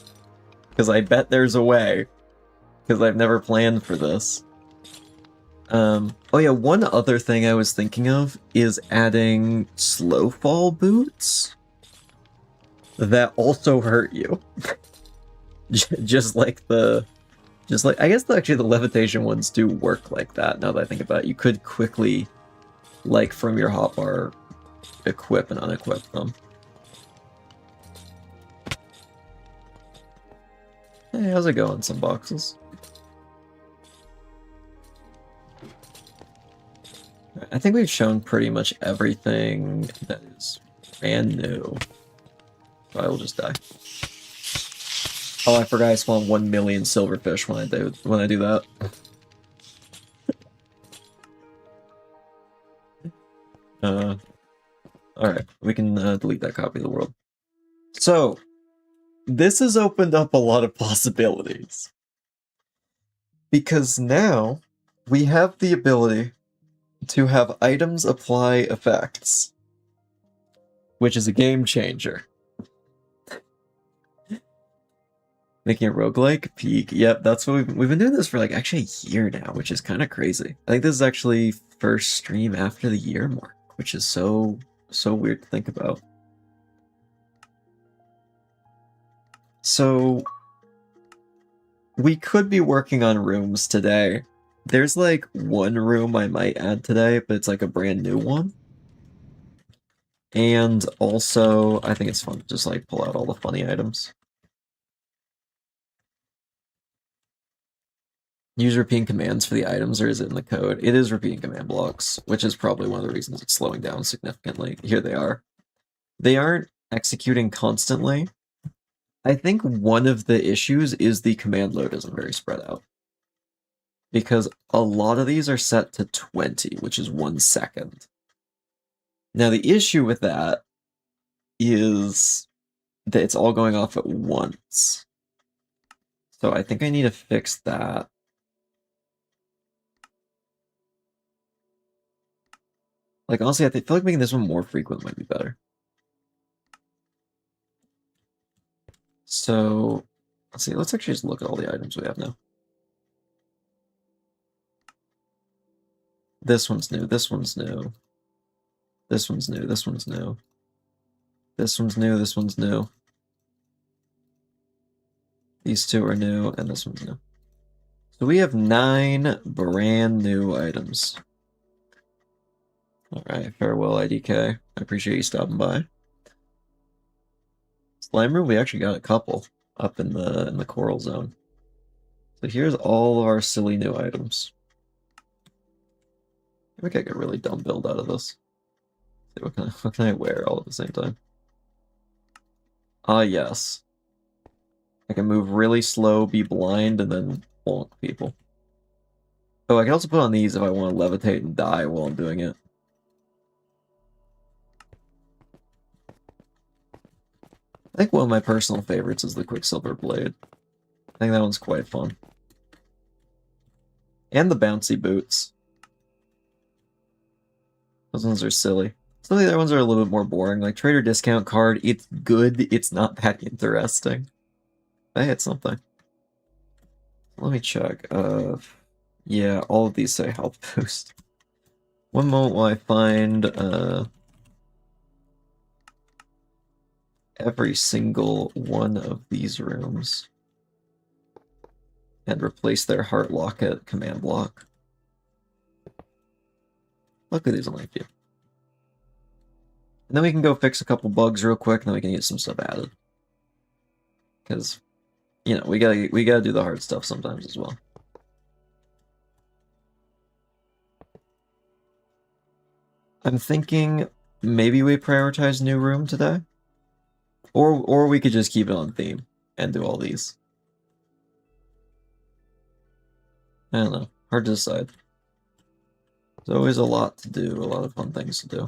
because I bet there's a way, because I've never planned for this. Oh yeah, one other thing I was thinking of is adding slow fall boots that also hurt you. just like I guess actually the levitation ones do work like that, now that I think about it. You could quickly, like from your hotbar, equip and unequip them. Hey, how's it going, some boxes? I think we've shown pretty much everything that is brand new. So I will just die. Oh, I forgot I spawn 1 million silverfish when I do that. Alright, we can delete that copy of the world. So, this has opened up a lot of possibilities. Because now, we have the ability to have items apply effects. Which is a game changer. Making a roguelike peak. Yep, that's what we've been doing this for like actually a year now, which is kind of crazy. I think this is actually first stream after the year mark, which is so weird to think about. So we could be working on rooms today. There's like one room I might add today, but it's like a brand new one. And also, I think it's fun to just like pull out all the funny items. Use repeating commands for the items, or is it in the code? It is repeating command blocks, which is probably one of the reasons it's slowing down significantly. Here they are. They aren't executing constantly. I think one of the issues is the command load isn't very spread out. Because a lot of these are set to 20, which is 1 second. Now the issue with that is that it's all going off at once. So I think I need to fix that. Like, honestly, I feel like making this one more frequent might be better. So, let's see, let's actually just look at all the items we have now. This one's new, this one's new. This one's new, this one's new. This one's new, this one's new. These two are new, and this one's new. So we have 9 brand new items. Alright, farewell IDK. I appreciate you stopping by. Slime room, we actually got a couple up in the coral zone. So here's all of our silly new items. I think I get a really dumb build out of this. Let's see, what can I wear all at the same time? Ah, yes. I can move really slow, be blind, and then bonk people. Oh, I can also put on these if I want to levitate and die while I'm doing it. I think one of my personal favorites is the Quicksilver Blade. I think that one's quite fun. And the bouncy boots. Those ones are silly. Some of the other ones are a little bit more boring. Like Trader Discount Card, it's good, it's not that interesting. I hit something. Let me check. Yeah, all of these say health boost. One moment while I find every single one of these rooms and replace their heart locket command block. Luckily there's only a few. And then we can go fix a couple bugs real quick, and then we can get some stuff added. Because, you know, we gotta do the hard stuff sometimes as well. I'm thinking maybe we prioritize new room today. Or we could just keep it on theme and do all these. I don't know. Hard to decide. There's always a lot to do, a lot of fun things to do.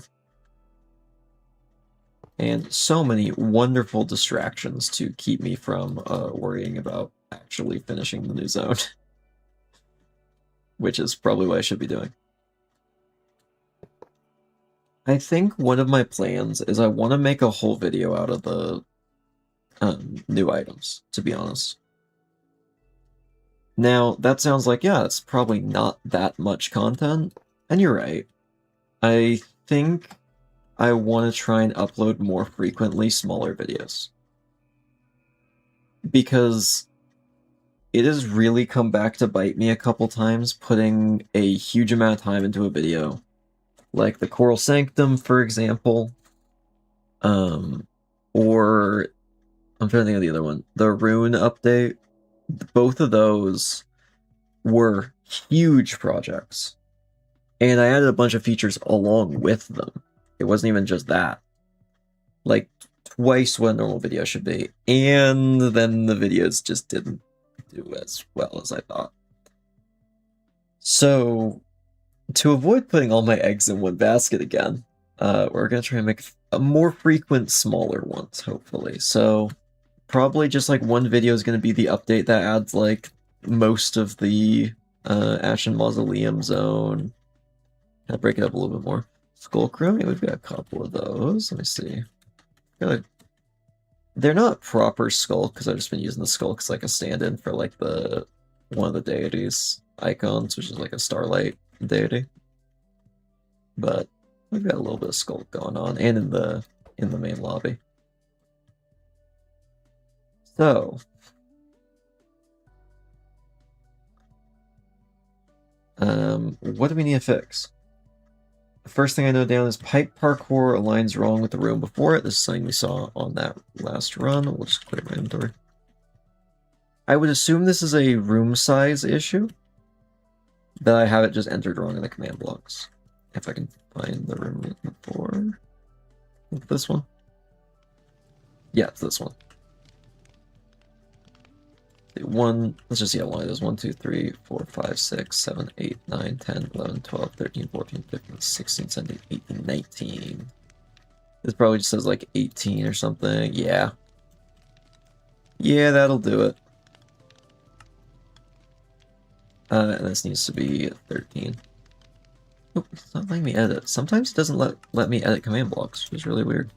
And so many wonderful distractions to keep me from worrying about actually finishing the new zone. Which is probably what I should be doing. I think one of my plans is I want to make a whole video out of the new items, to be honest. Now, that sounds like, yeah, it's probably not that much content, and you're right. I think I want to try and upload more frequently smaller videos. Because it has really come back to bite me a couple times, putting a huge amount of time into a video. Like the Coral Sanctum, for example. Or I'm trying to think of the other one. The Rune update. Both of those were huge projects. And I added a bunch of features along with them. It wasn't even just that. Like, twice what a normal video should be. And then the videos just didn't do as well as I thought. So, to avoid putting all my eggs in one basket again, we're going to try and make a more frequent, smaller ones, hopefully. So, probably just like one video is going to be the update that adds like most of the Ashen Mausoleum zone. I'll break it up a little bit more. Skullcrow, we've got a couple of those. Let me see. They're not proper skull because I've just been using the skull as like a stand-in for like the one of the deities icons, which is like a starlight deity. But we've got a little bit of skull going on, and in the main lobby. So, what do we need to fix? The first thing I note down is pipe parkour aligns wrong with the room before it. This is something we saw on that last run. We'll just clear my inventory. I would assume this is a room size issue. That I have it just entered wrong in the command blocks. If I can find the room before. This one? Yeah, it's this one. Let's just see how long it is. 1, 2, 3, 4, 5, 6, 7, 8, 9, 10, 11, 12, 13, 14, 15, 16, 17, 18, 19. This probably just says like 18 or something. Yeah. Yeah, that'll do it. And this needs to be 13. Oh, it's not letting me edit. Sometimes it doesn't let me edit command blocks, which is really weird.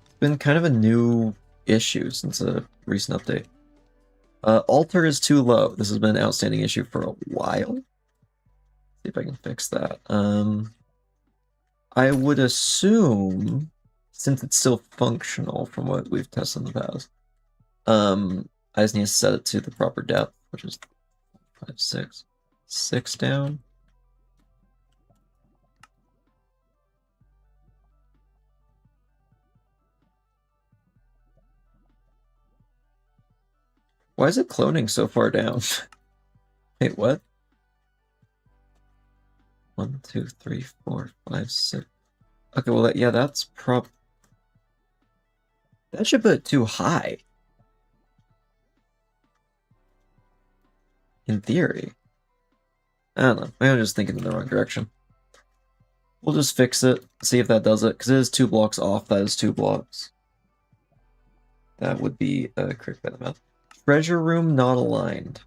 It's been kind of a new issue since a recent update. Altar is too low. This has been an outstanding issue for a while. See if I can fix that. I would assume, since it's still functional from what we've tested in the past, I just need to set it to the proper depth, which is 5, 6. 6 down. Why is it cloning so far down? Wait, what? 1, 2, 3, 4, 5, 6. Okay, well, yeah, that's that should put it too high. In theory. I don't know. Maybe I'm just thinking in the wrong direction. We'll just fix it, see if that does it, because it is 2 blocks off. That is 2 blocks. That would be correct by the math. Treasure room not aligned.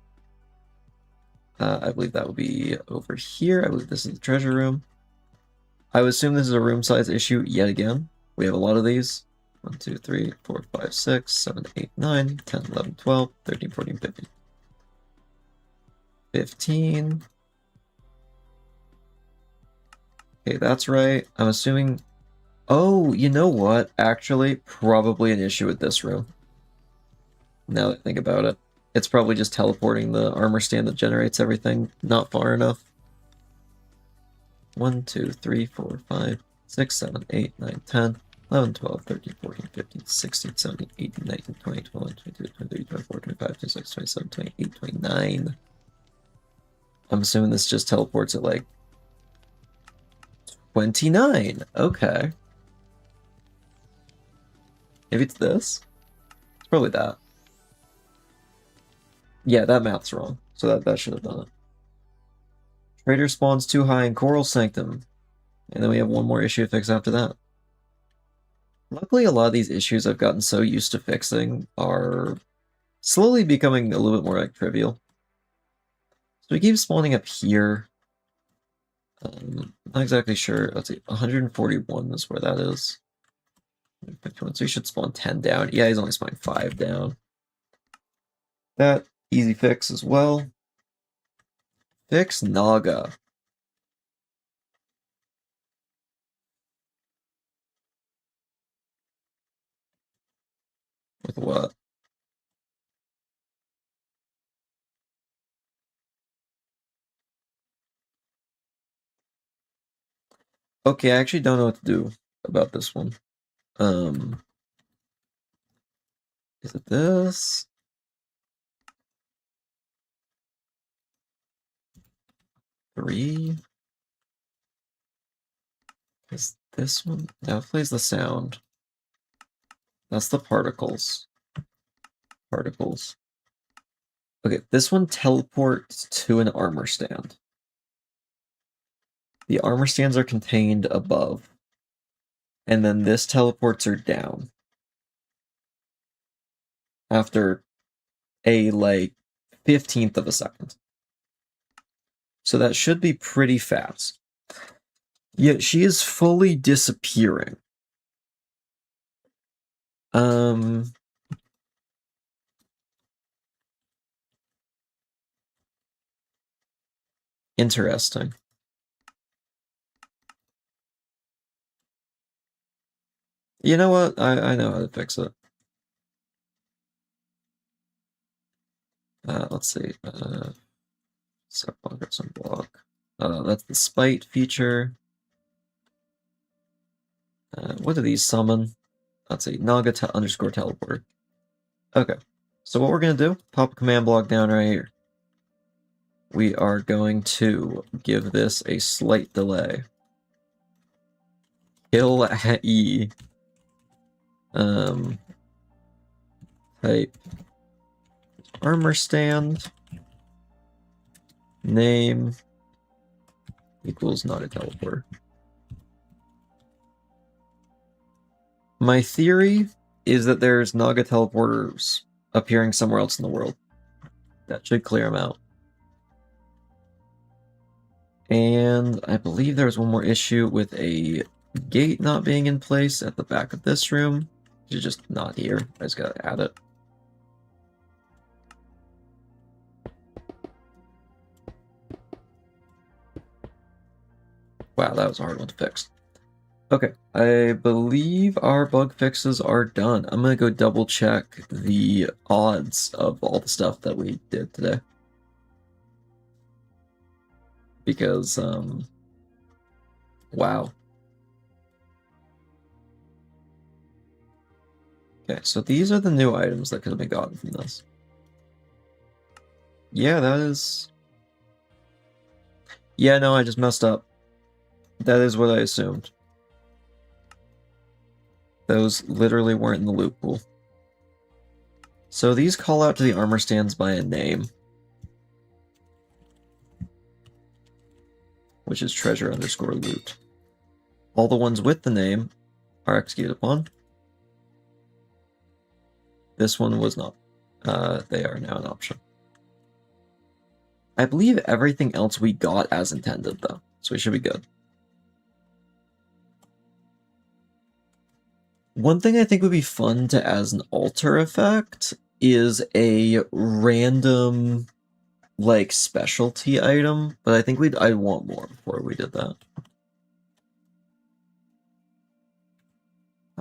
I believe that would be over here. I believe this is the treasure room. I would assume this is a room size issue yet again. We have a lot of these. 1, 2, 3, 4, 5, 6, 7, 8, 9, 10, 11, 12, 13, 14, 15. 15. Okay, that's right. I'm assuming... Oh, you know what? Actually, probably an issue with this room. Now that I think about it. It's probably just teleporting the armor stand that generates everything not far enough. 1, 2, 3, 4, 5, 6, 7, 8, 9, 10, 11, 12, 13, 14, 15, 16, 17, 18, 19, 20, 21, 22, 23, 24, 25, 26, 27, 28, 29. I'm assuming this just teleports at like 29. Okay. Maybe it's this? It's probably that. Yeah, that math's wrong. So that should have done it. Trader spawns too high in Coral Sanctum. And then we have one more issue to fix after that. Luckily, a lot of these issues I've gotten so used to fixing are slowly becoming a little bit more like trivial. So we keep spawning up here. Not exactly sure. Let's see, 141 is where that is. 51, so he should spawn 10 down. Yeah, he's only spawning 5 down. That easy fix as well. Fix Naga. With what? Okay, I actually don't know what to do about this one. Is it this? Three? Is this one? That plays the sound. That's the particles. Particles. Okay, this one teleports to an armor stand. The armor stands are contained above. And then this teleports her down. After a, like, 15th of a second. So that should be pretty fast. Yet she is fully disappearing. Interesting. You know what? I know how to fix it. Let's see. Set block some block. That's the spite feature. What do these summon? Let's see. Naga underscore teleport. Okay. So what we're gonna do? Pop a command block down right here. We are going to give this a slight delay. Kill at E. Type armor stand. Name equals not a teleport. My theory is that there's Naga teleporters appearing somewhere else in the world. That should clear them out. And I believe there was one more issue with a gate not being in place at the back of this room. It's just not here. I just gotta add it. Wow, that was a hard one to fix. Okay, I believe our bug fixes are done. I'm gonna go double check the odds of all the stuff that we did today. Because, wow. Okay, so these are the new items that could have been gotten from this. Yeah, that is... Yeah, no, I just messed up. That is what I assumed. Those literally weren't in the loot pool. So these call out to the armor stands by a name. Which is treasure underscore loot. All the ones with the name are executed upon. This one was not. They are now an option. I believe everything else we got as intended, though. So we should be good. One thing I think would be fun to as an alter effect is a random, like, specialty item, but I think I'd want more before we did that.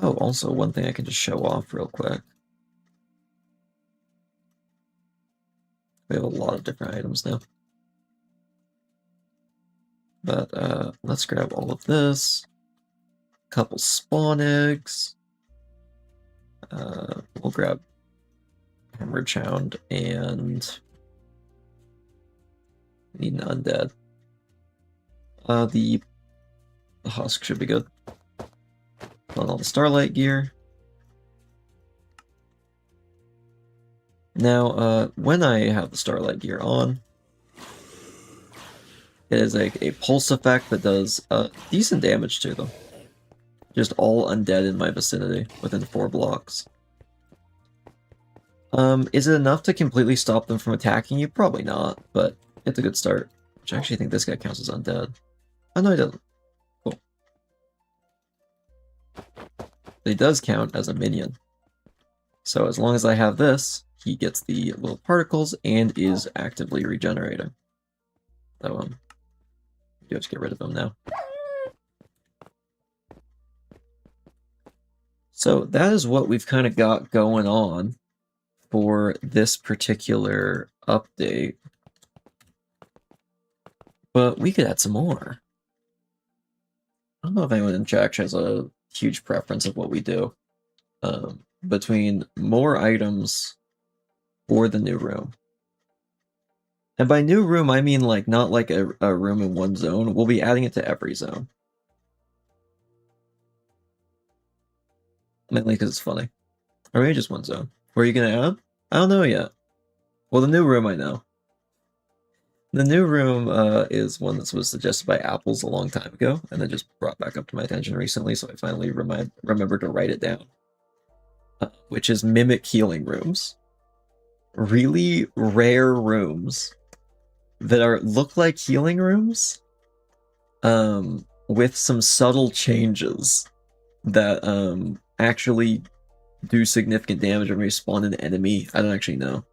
Oh, also one thing I can just show off real quick. We have a lot of different items now. But let's grab all of this. Couple spawn eggs. We'll grab Hemorrhage Hound and need an undead. The husk should be good. On all the Starlight gear. Now, when I have the Starlight gear on, it is a pulse effect that does decent damage to them. Just all undead in my vicinity within 4 blocks. Is it enough to completely stop them from attacking you? Probably not, but it's a good start. Which I actually think this guy counts as undead. Oh no, he doesn't. Cool. But he does count as a minion. So as long as I have this, he gets the little particles and is actively regenerating. So you have to get rid of him now. So that is what we've kind of got going on for this particular update. But we could add some more. I don't know if anyone in chat has a huge preference of what we do. Between more items or the new room. And by new room, I mean like not like a room in one zone. We'll be adding it to every zone. Mainly because it's funny. Or maybe just one zone. Where are you going to add? I don't know yet. Well, the new room I know. The new room is one that was suggested by Apples a long time ago, and then just brought back up to my attention recently, so I finally remembered to write it down. Which is Mimic Healing Rooms. Really rare rooms that look like healing rooms, with some subtle changes that actually do significant damage and respawn an enemy. I don't actually know.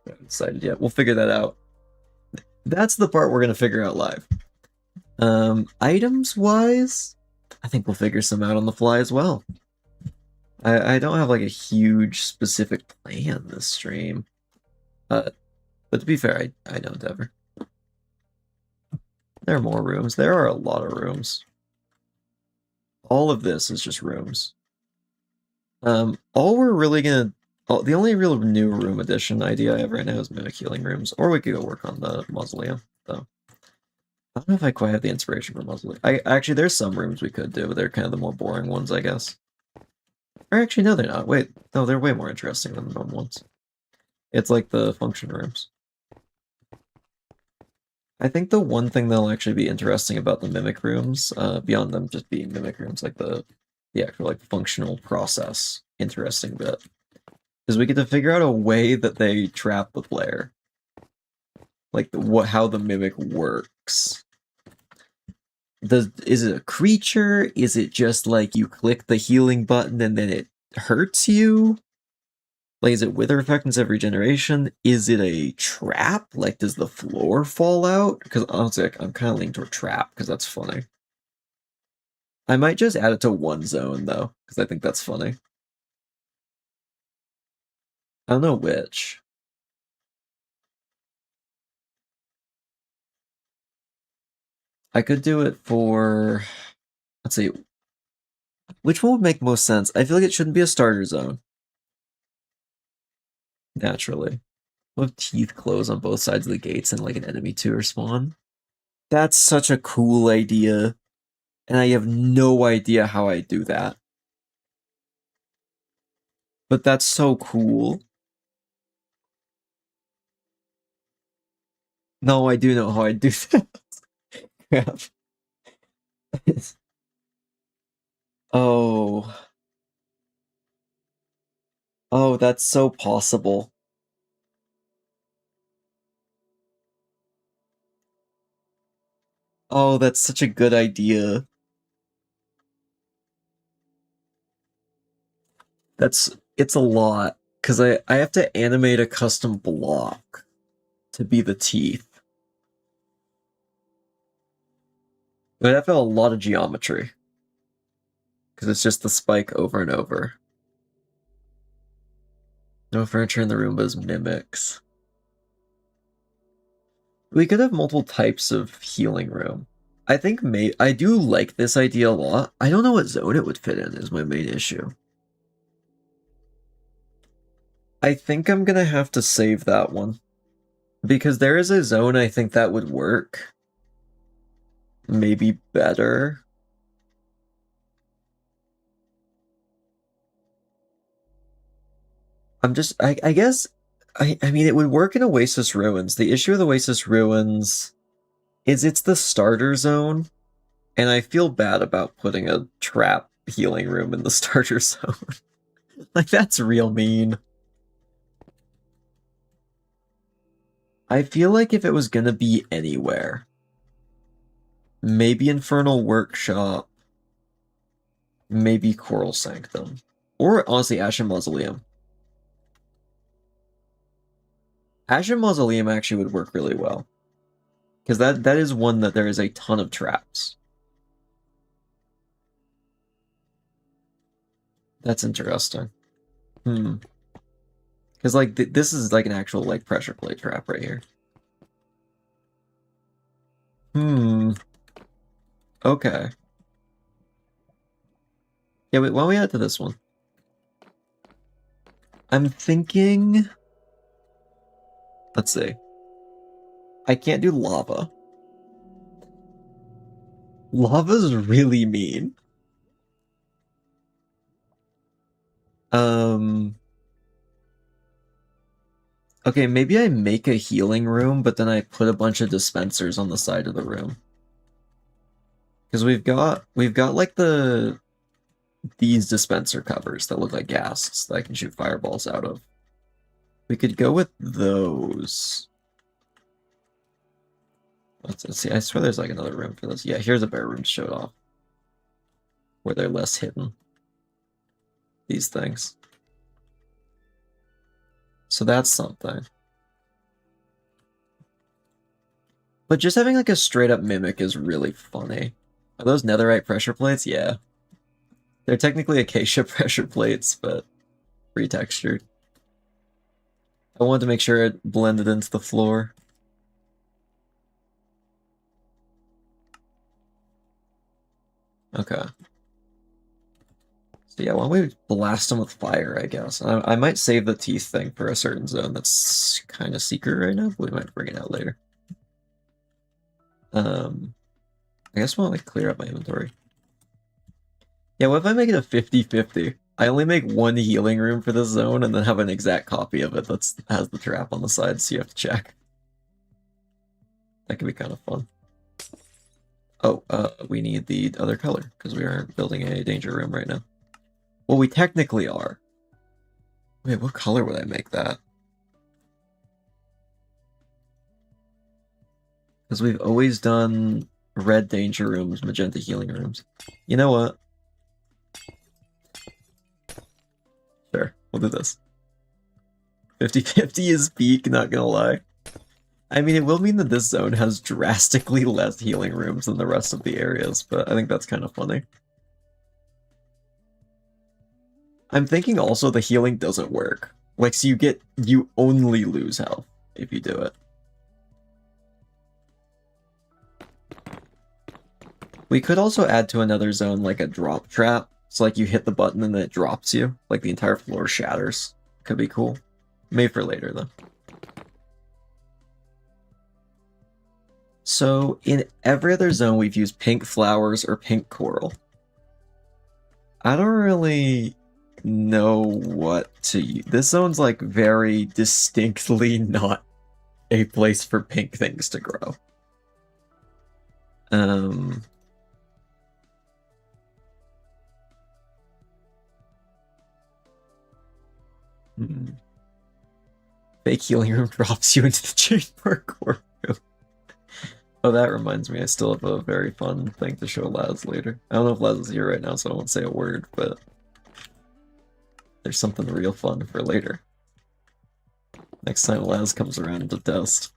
I haven't decided yet. We'll figure that out. That's the part we're going to figure out live. Items-wise, I think we'll figure some out on the fly as well. I don't have like a huge specific plan this stream. But to be fair, I don't ever. There are more rooms. There are a lot of rooms. All of this is just rooms. All we're really gonna... the only real new room addition idea I have right now is Mimic Healing Rooms. Or we could go work on the Mausoleum, though. I don't know if I quite have the inspiration for Mausoleum. Actually, there's some rooms we could do. They're kind of the more boring ones, I guess. Or actually, no, they're not. Wait, no, they're way more interesting than the normal ones. It's like the function rooms. I think the one thing that'll actually be interesting about the Mimic Rooms, beyond them just being Mimic Rooms, like the actual like functional process interesting bit, is we get to figure out a way that they trap the player. Like how the Mimic works. Is it a creature? Is it just like you click the healing button and then it hurts you? Like, is it wither effect instead of regeneration? Is it a trap? Like, does the floor fall out? Because honestly, like, I'm kind of leaning toward trap, because that's funny. I might just add it to one zone, though, because I think that's funny. I don't know which. I could do it for... Let's see. Which one would make most sense? I feel like it shouldn't be a starter zone. Naturally. We'll have teeth close on both sides of the gates and like an enemy to spawn. That's such a cool idea. And I have no idea how I do that. But that's so cool. No, I do know how I do that. Crap. Oh. Oh, that's so possible. Oh, that's such a good idea. It's a lot, because I have to animate a custom block to be the teeth. But I have a lot of geometry. Because it's just the spike over and over. No furniture in the room, but as mimics. We could have multiple types of healing room. I think I do like this idea a lot. I don't know what zone it would fit in is my main issue. I think I'm gonna have to save that one. Because there is a zone I think that would work. Maybe better. I guess, I mean, it would work in Oasis Ruins. The issue with Oasis Ruins is it's the starter zone, and I feel bad about putting a trap healing room in the starter zone. Like, that's real mean. I feel like if it was gonna be anywhere, Maybe Infernal Workshop. Maybe Coral Sanctum. Or, honestly, Ashen Mausoleum. Ashen Mausoleum actually would work really well. Because that is one that there is a ton of traps. That's interesting. Because, like, this is, like, an actual, like, pressure plate trap right here. Okay. Yeah, wait, why don't we add to this one? I'm thinking... Let's see. I can't do lava. Lava's really mean. Okay, maybe I make a healing room, but then I put a bunch of dispensers on the side of the room. Because we've got like these dispenser covers that look like ghasts that I can shoot fireballs out of. We could go with those. Let's see. I swear there's like another room for this. Yeah, here's a bear room showed off. Where they're less hidden. These things. So that's something. But just having like a straight up mimic is really funny. Are those netherite pressure plates? Yeah. They're technically acacia pressure plates, but retextured. I wanted to make sure it blended into the floor. Okay. So yeah, why don't we blast them with fire, I guess. I might save the teeth thing for a certain zone that's kind of secret right now, but we might bring it out later. I guess we'll like clear up my inventory. Yeah, what if I make it a 50-50? I only make one healing room for this zone and then have an exact copy of it that has the trap on the side, so you have to check. That could be kind of fun. Oh, we need the other color, because we aren't building a danger room right now. Well, we technically are. Wait, what color would I make that? Because we've always done red danger rooms, magenta healing rooms. You know what? Sure, we'll do this. 50-50 is peak, not gonna lie. I mean, it will mean that this zone has drastically less healing rooms than the rest of the areas, but I think that's kind of funny. I'm thinking also the healing doesn't work. Like, so you only lose health if you do it. We could also add to another zone like a drop trap. So like you hit the button and then it drops you. Like the entire floor shatters. Could be cool. Maybe for later though. So in every other zone we've used pink flowers or pink coral. I don't really know what to use. This zone's like very distinctly not a place for pink things to grow. Fake healing room drops you into the chamber core room. Oh, that reminds me, I still have a very fun thing to show Laz later. I don't know if Laz is here right now, so I won't say a word, but there's something real fun for later. Next time Laz comes around to test.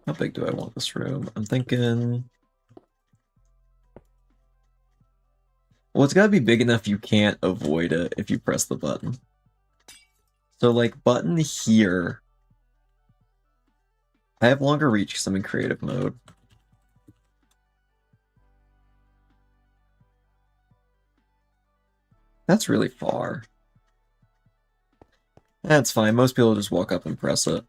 How big do I want this room? I'm thinking... Well, it's gotta be big enough you can't avoid it if you press the button. So, like, button here... I have longer reach because I'm in creative mode. That's really far. That's fine. Most people just walk up and press it.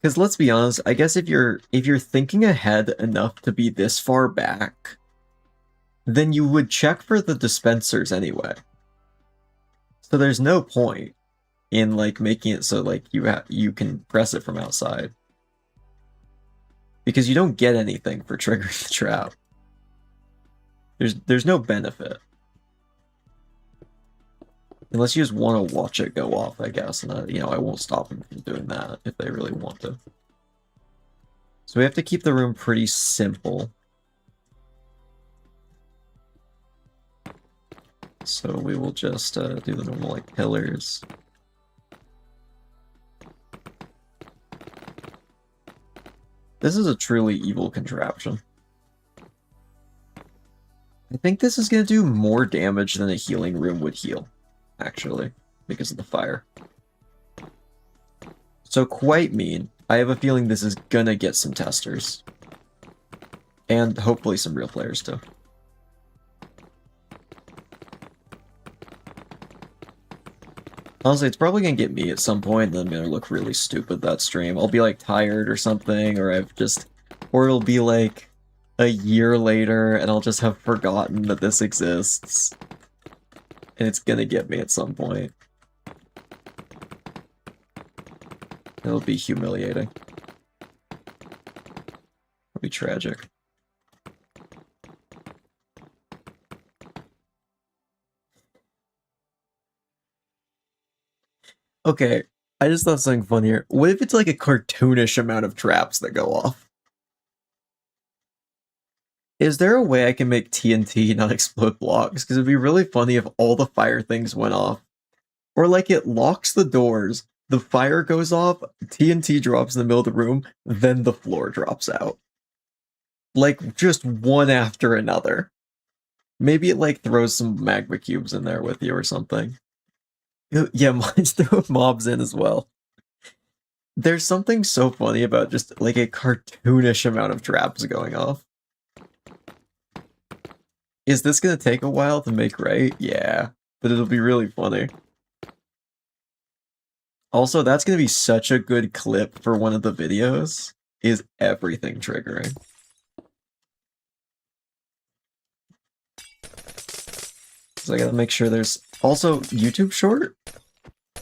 Because let's be honest, I guess if you're thinking ahead enough to be this far back, then you would check for the dispensers anyway. So there's no point in like making it so like you can press it from outside. Because you don't get anything for triggering the trap. There's no benefit. Unless you just want to watch it go off, I guess, and you know, I won't stop them from doing that if they really want to. So we have to keep the room pretty simple. So we will just do the normal, like, pillars. This is a truly evil contraption. I think this is going to do more damage than a healing room would heal, actually, because of the fire. So quite mean. I have a feeling this is going to get some testers. And hopefully some real players, too. Honestly, it's probably going to get me at some point, and then I'm going to look really stupid that stream. I'll be, like, tired or something, or or it'll be, like, a year later, and I'll just have forgotten that this exists. And it's going to get me at some point. It'll be humiliating. It'll be tragic. Okay, I just thought something fun here. What if it's like a cartoonish amount of traps that go off? Is there a way I can make TNT not explode blocks? Because it'd be really funny if all the fire things went off. Or like it locks the doors, the fire goes off, TNT drops in the middle of the room, then the floor drops out. Like, just one after another. Maybe it, like, throws some magma cubes in there with you or something. Yeah, mine's throw mobs in as well. There's something so funny about just, like, a cartoonish amount of traps going off. Is this gonna take a while to make right? Yeah, but it'll be really funny. Also, that's gonna be such a good clip for one of the videos, is everything triggering. So I gotta make sure there's... Also, YouTube short?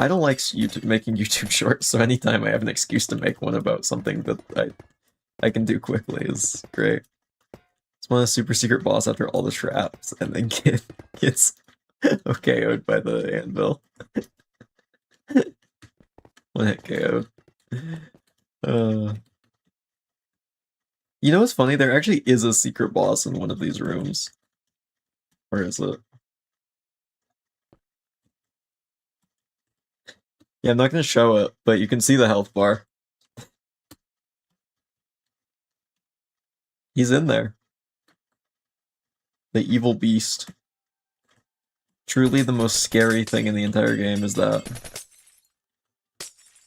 I don't like making YouTube shorts, so anytime I have an excuse to make one about something that I can do quickly is great. It's one of the super secret boss after all the traps, and then gets KO'd by the anvil. One hit KO'd. You know what's funny? There actually is a secret boss in one of these rooms. Where is it? Yeah, I'm not going to show it, but you can see the health bar. He's in there. The evil beast. Truly the most scary thing in the entire game is that.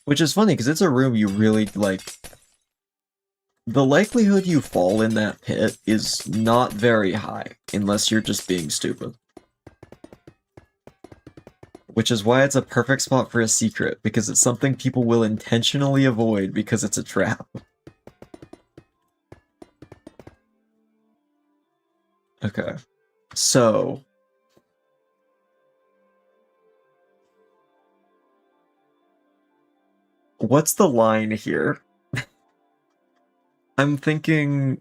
Which is funny, because it's a room you really, like... The likelihood you fall in that pit is not very high, unless you're just being stupid. Which is why it's a perfect spot for a secret, because it's something people will intentionally avoid because it's a trap. Okay. So... What's the line here? I'm thinking...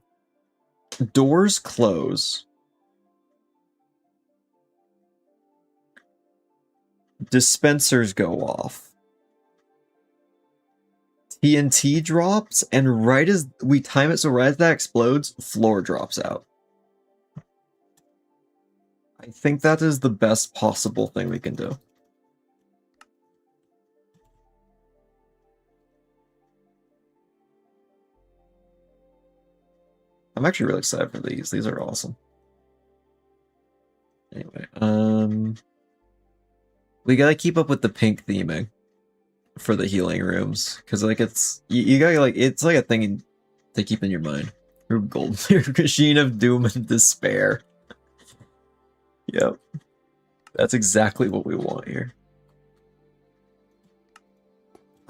Doors close. Dispensers go off. TNT drops, and right as we time it so right as that explodes, floor drops out. I think that is the best possible thing we can do. I'm actually really excited for these. These are awesome. Anyway, we gotta keep up with the pink theming for the healing rooms, because like you gotta like it's like a thing to keep in your mind. Gold machine of doom and despair. Yep, that's exactly what we want here.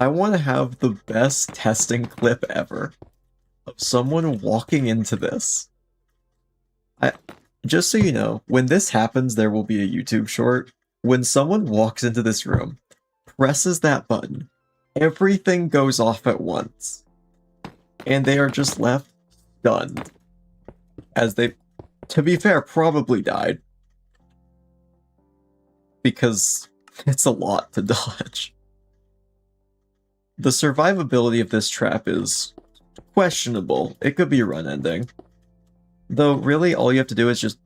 I want to have the best testing clip ever of someone walking into this. Just so you know, when this happens, there will be a YouTube short. When someone walks into this room, presses that button, everything goes off at once. And they are just left stunned. As they, to be fair, probably died. Because It's a lot to dodge. The survivability of this trap is questionable. It could be run ending. Though, really, all you have to do is just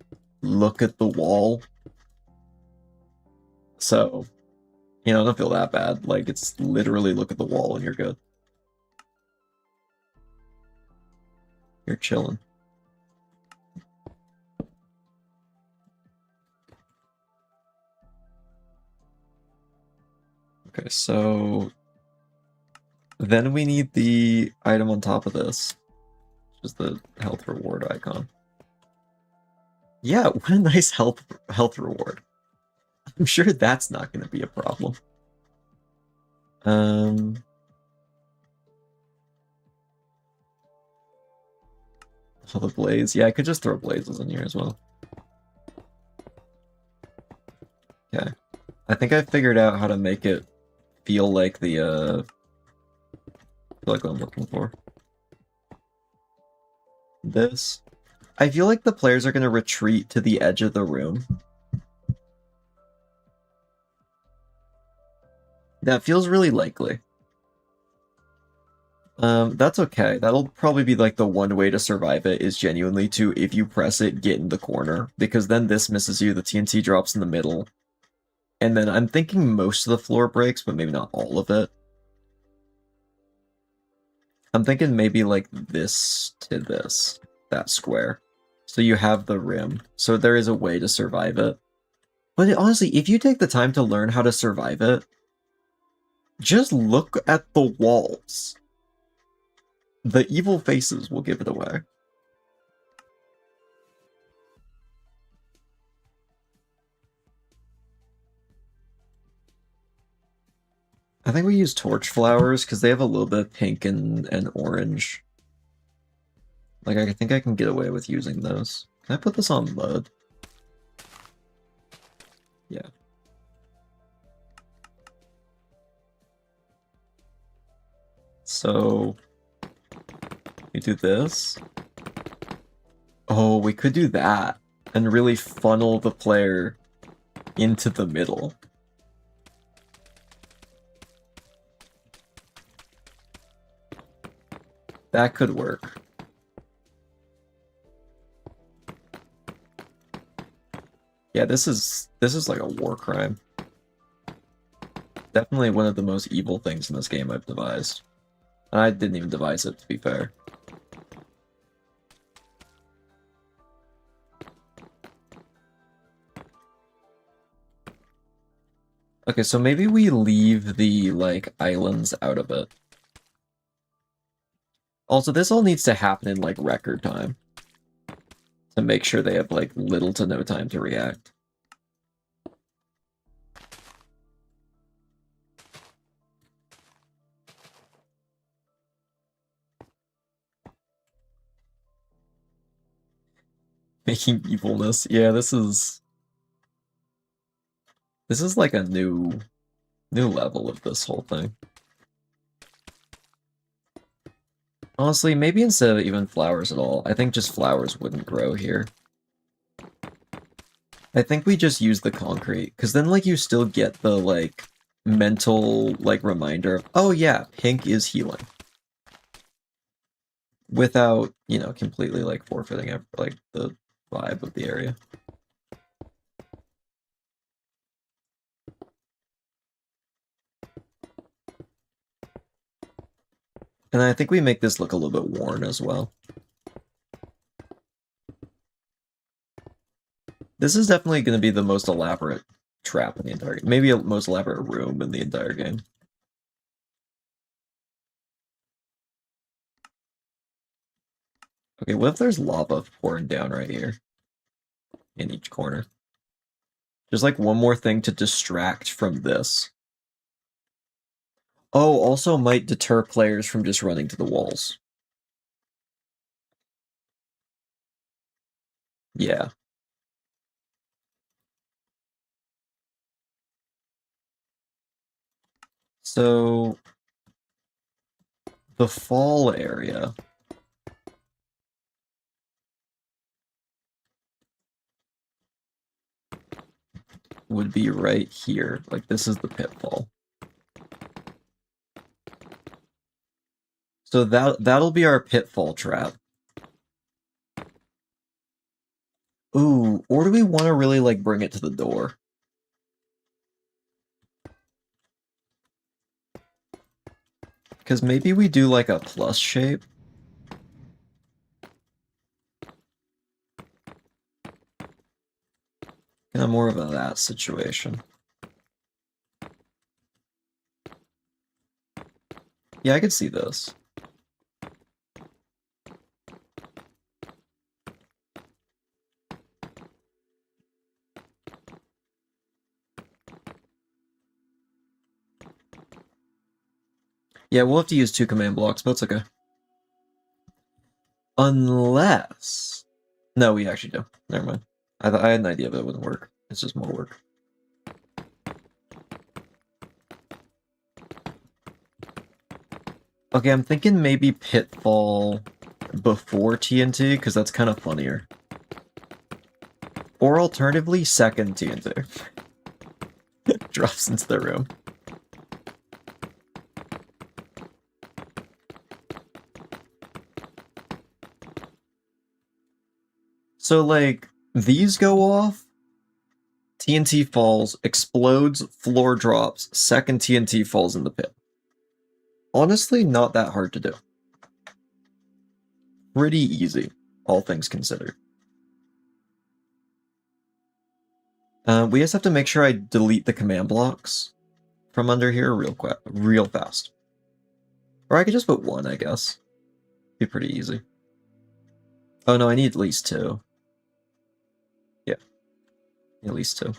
look at the wall. So, you know, don't feel that bad. Like, it's literally look at the wall and you're good. You're chilling. Okay, so then we need the item on top of this, which is the health reward icon. Yeah, what a nice health reward. I'm sure that's not going to be a problem. Oh, the blaze. Yeah, I could just throw blazes in here as well. Okay. I think I figured out how to make it feel like the, feel like what I'm looking for. This. I feel like the players are going to retreat to the edge of the room. That feels really likely. That's okay. That'll probably be like the one way to survive it is genuinely to, if you press it, get in the corner. Because then this misses you, the TNT drops in the middle. And then I'm thinking most of the floor breaks, but maybe not all of it. I'm thinking maybe like this to this, that square. So you have the rim. So there is a way to survive it. But honestly, if you take the time to learn how to survive it, just look at the walls. The evil faces will give it away. I think we use torch flowers because they have a little bit of pink and orange. Like, I think I can get away with using those. Can I put this on mud? Yeah. So, we do this. Oh, we could do that and really funnel the player into the middle. That could work. Yeah, this is like a war crime. Definitely one of the most evil things in this game I've devised. And I didn't even devise it, to be fair. Okay, so maybe we leave the, like, islands out of it. Also, this all needs to happen in, like, record time. To make sure they have, like, little to no time to react. Making evilness. Yeah, this is like a new level of this whole thing. Honestly, maybe instead of even flowers at all, I think just flowers wouldn't grow here. I think we just use the concrete, because then, like, you still get the, like, mental, like, reminder of, oh yeah, pink is healing. Without, you know, completely, like, forfeiting, like, the vibe of the area. And I think we make this look a little bit worn as well. This is definitely going to be the most elaborate trap in the entire game. Maybe a most elaborate room in the entire game. Okay, what if there's lava pouring down right here? In each corner. There's like one more thing to distract from this. Oh, also might deter players from just running to the walls. Yeah. So, the fall area. would be right here. Like, this is the pitfall. So that'll be our pitfall trap. Ooh, or do we want to really, like, bring it to the door? Because maybe we do, like, a plus shape. Kind of more of a that situation. Yeah, I could see this. Yeah, we'll have to use 2 command blocks, but it's okay. Unless... No, we actually do. Never mind. I had an idea, but it wouldn't work. It's just more work. Okay, I'm thinking maybe Pitfall before TNT, because that's kind of funnier. Or alternatively, second TNT. Drops into the room. So, like, these go off, TNT falls, explodes, floor drops, second TNT falls in the pit. Honestly, not that hard to do. Pretty easy, all things considered. We just have to make sure I delete the command blocks from under here real fast. Or I could just put 1, I guess. Be pretty easy. Oh no, I need at least 2. Yeah. At least 2. And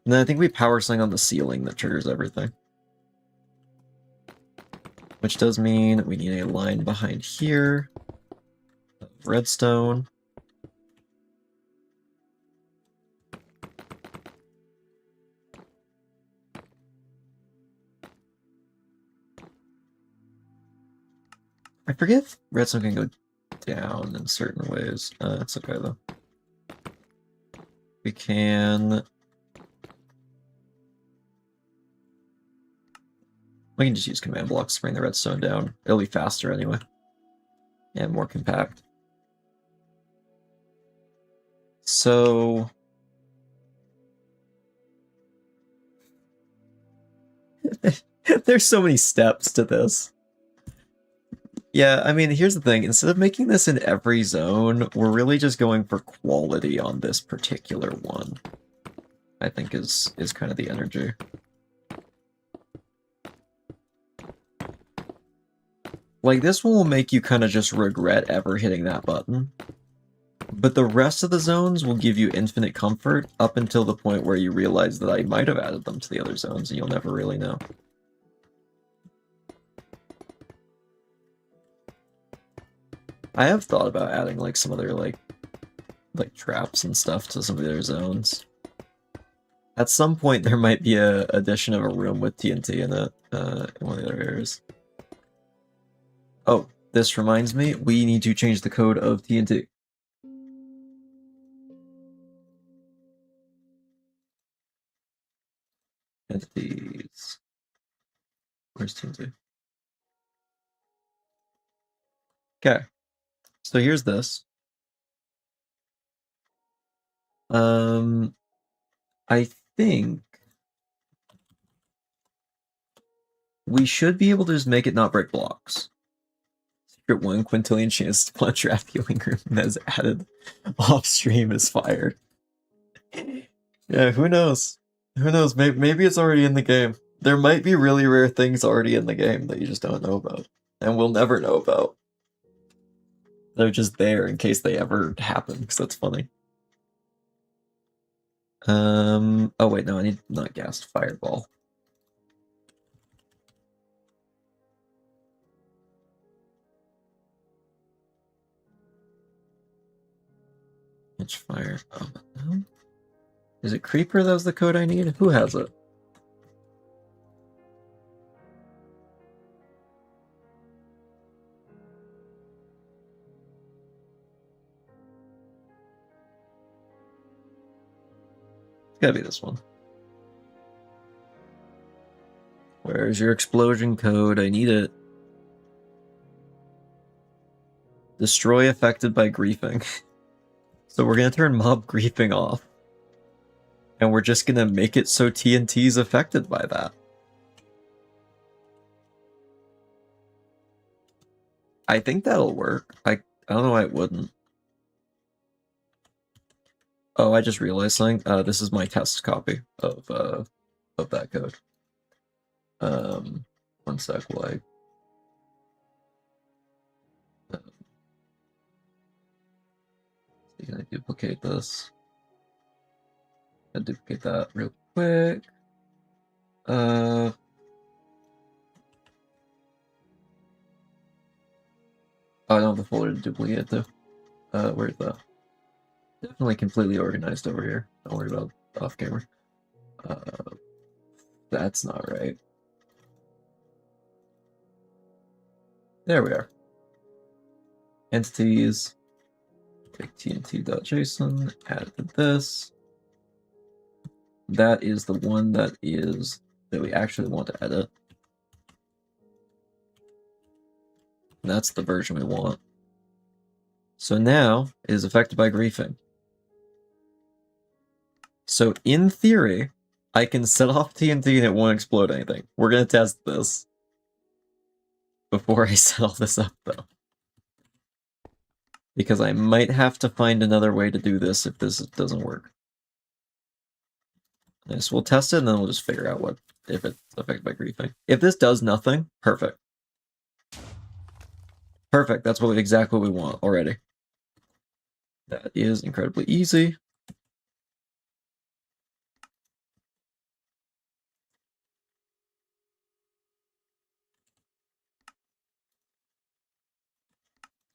then I think we power something on the ceiling that triggers everything. Which does mean we need a line behind here. Redstone. I forget if redstone can go down in certain ways. It's okay though. We can just use command blocks to bring the redstone down. It'll be faster anyway. And more compact. So... There's so many steps to this. Yeah, I mean, here's the thing. Instead of making this in every zone, we're really just going for quality on this particular one. I think is kind of the energy. Like, this one will make you kind of just regret ever hitting that button. But the rest of the zones will give you infinite comfort up until the point where you realize that I might have added them to the other zones, and you'll never really know. I have thought about adding, like, some other, like traps and stuff to some of the other zones. At some point, there might be a addition of a room with TNT in it, in one of the other areas. Oh, this reminds me, we need to change the code of TNT. Entities. Where's TNT? Okay. So here's this. I think we should be able to just make it not break blocks. Secret 1 quintillion chance to punch trap healing room that is added off stream is fired. Yeah, who knows? Who knows? Maybe it's already in the game. There might be really rare things already in the game that you just don't know about. And we'll never know about. They're just there in case they ever happen, because that's funny. Oh wait, no, I need not gas, fireball. Catch fire. Oh, no. Is it Creeper that was the code I need? Who has it? It's gotta be this one. Where's your explosion code? I need it. Destroy affected by griefing. So we're gonna turn mob griefing off. And we're just gonna make it so TNT's affected by that. I think that'll work. I don't know why it wouldn't. Oh, I just realized something. This is my test copy of that code. One sec, while can I duplicate this? I'll duplicate that real quick. I don't have the folder to duplicate it though. Where's that? Definitely completely organized over here. Don't worry about off camera. That's not right. There we are. Entities. Take tnt.json, add to this. That is the one that we actually want to edit. And that's the version we want. So now it is affected by griefing. So in theory, I can set off TNT and it won't explode anything. We're gonna test this before I set all this up though. Because I might have to find another way to do this if this doesn't work. Nice, we'll test it and then we'll just figure out if it's affected by griefing. If this does nothing, perfect. Perfect, that's exactly what we want already. That is incredibly easy.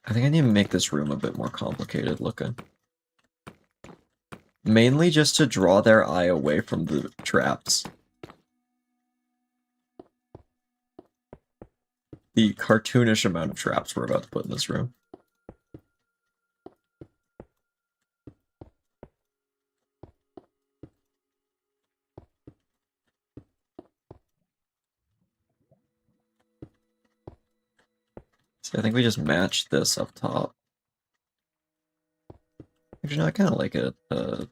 I think I need to make this room a bit more complicated looking. Mainly just to draw their eye away from the traps. The cartoonish amount of traps we're about to put in this room. So I think we just match this up top. Actually, no, I kind of like it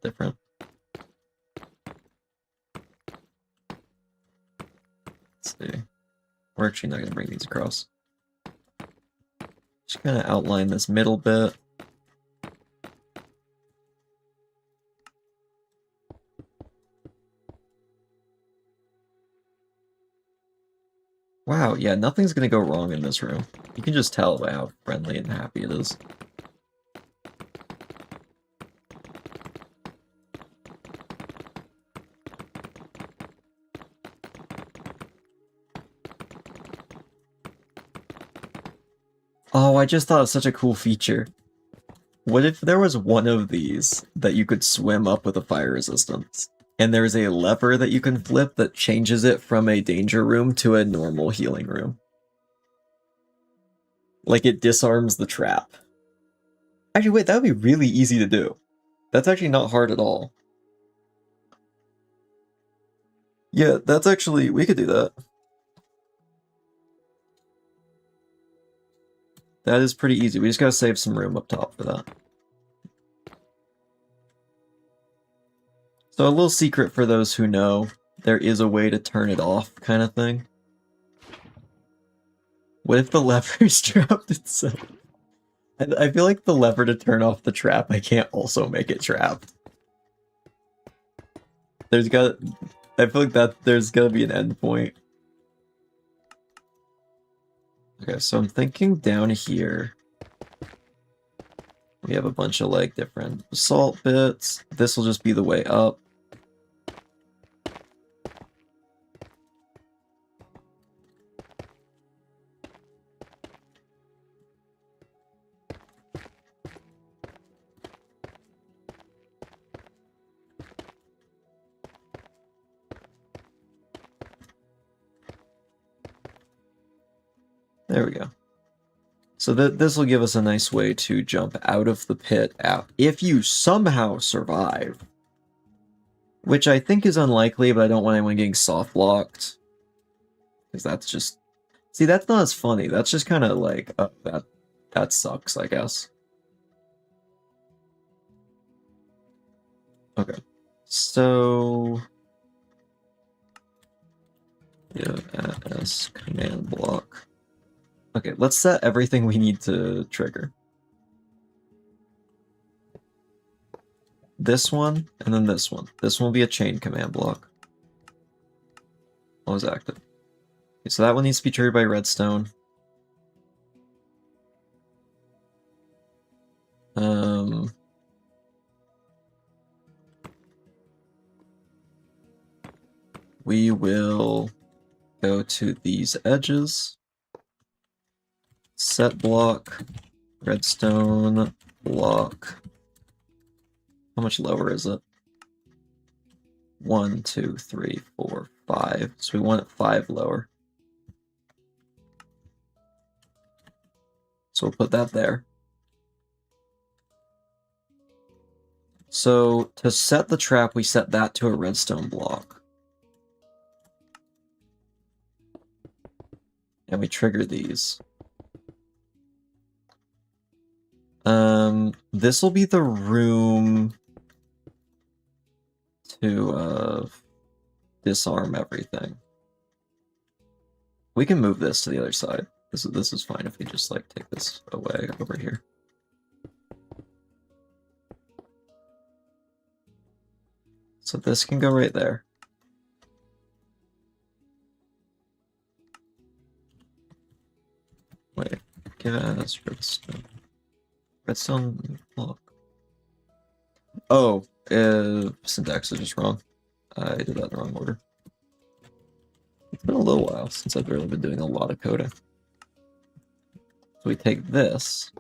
different. Let's see. We're actually not going to bring these across. Just going to outline this middle bit. Wow, yeah, nothing's going to go wrong in this room. You can just tell by how friendly and happy it is. Oh, I just thought of such a cool feature. What if there was one of these that you could swim up with a fire resistance? And there's a lever that you can flip that changes it from a danger room to a normal healing room. Like, it disarms the trap. Actually, wait, that would be really easy to do. That's actually not hard at all. Yeah, that's actually... we could do that. That is pretty easy. We just gotta save some room up top for that. So a little secret for those who know, there is a way to turn it off kind of thing. What if the lever's trapped itself? I feel like the lever to turn off the trap, I can't also make it trapped. I feel like there's gotta be an end point. Okay, so I'm thinking down here, we have a bunch of like different basalt bits. This will just be the way up. There we go. So this will give us a nice way to jump out of the pit out. If you somehow survive, which I think is unlikely, but I don't want anyone getting soft locked. Because that's just... See, that's not as funny. That's just kind of like, that sucks, I guess. Okay. So... yeah, as command block. Okay, let's set everything we need to trigger. This one, and then this one. This one will be a chain command block. What was active? Okay, so that one needs to be triggered by redstone. We will go to these edges. Set block, redstone block. How much lower is it? 1, 2, 3, 4, 5. So we want it 5 lower. So we'll put that there. So to set the trap, we set that to a redstone block. And we trigger these. This will be the room to disarm everything. We can move this to the other side. This is fine if we just like take this away over here. So this can go right there. Wait, gas, redstone. Redstone block. Oh, syntax is just wrong. I did that in the wrong order. It's been a little while since I've really been doing a lot of coding. So we take this.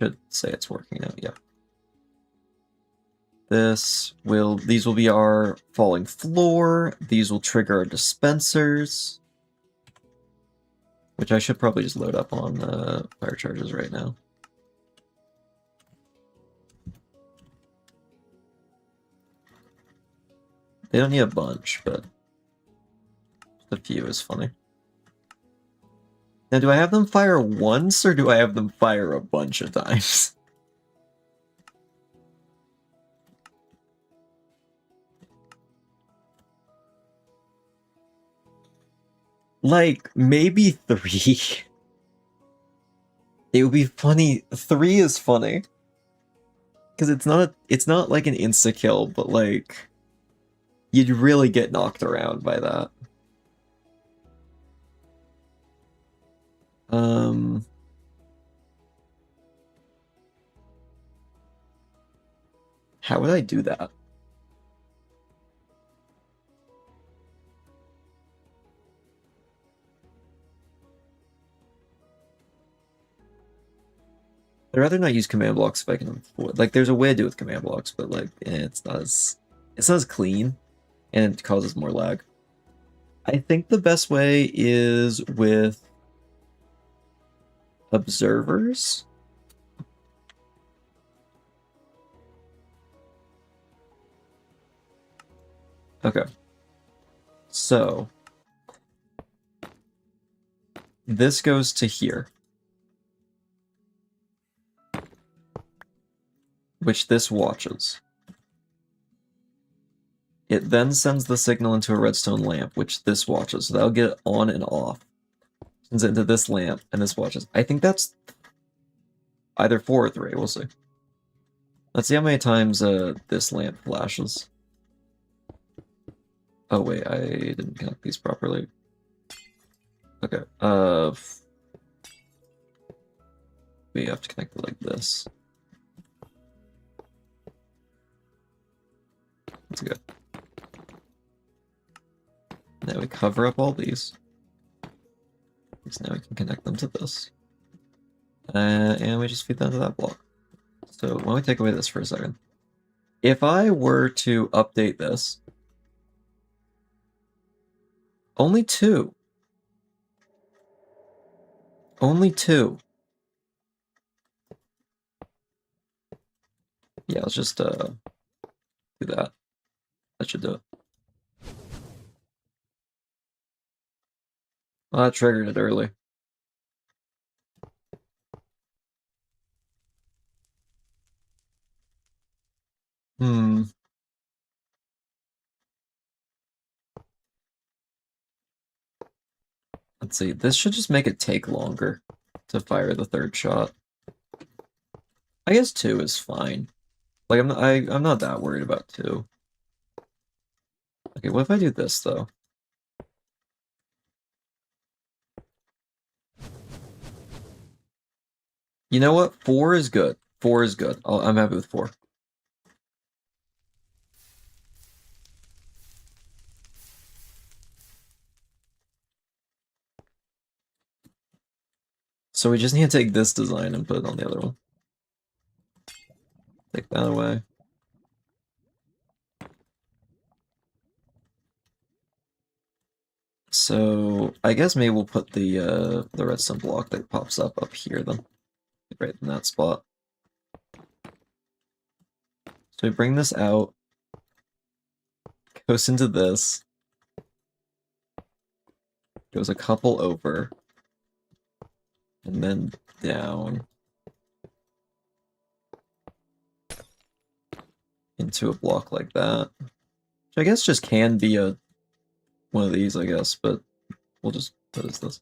Should say it's working now, yeah. These will be our falling floor. These will trigger our dispensers. Which I should probably just load up on fire charges right now. They don't need a bunch, but a few is funny. Now, do I have them fire once, or do I have them fire a bunch of times? Like, maybe 3. It would be funny. 3 is funny. Because it's not like an insta-kill, but like... You'd really get knocked around by that. How would I do that? I'd rather not use command blocks if I can afford. Like, there's a way to do it with command blocks, but like, it's not as clean, and it causes more lag. I think the best way is with observers. Okay. So this goes to here. Which this watches. It then sends the signal into a redstone lamp, which this watches. So that'll get it on and off. Sends it into this lamp, and this watches. I think that's either 4 or 3. We'll see. Let's see how many times this lamp flashes. Oh wait, I didn't connect these properly. Okay, we have to connect it like this. That's good. Now we cover up all these. So now we can connect them to this. And we just feed them to that block. So why don't we take away this for a second? If I were to update this, only 2. Only 2. Yeah, let's just do that. That should do it. Well, that triggered it early. Hmm. Let's see. This should just make it take longer to fire the third shot. I guess 2 is fine. Like I'm not that worried about 2. Okay, what if I do this though? You know what? 4 is good. 4 is good. I'm happy with 4. So we just need to take this design and put it on the other one. Take that away. So I guess maybe we'll put the redstone block that pops up here then. Right in that spot. So we bring this out. Goes into this. Goes a couple over. And then down. Into a block like that. Which I guess just can be one of these, I guess, but we'll just, what is this?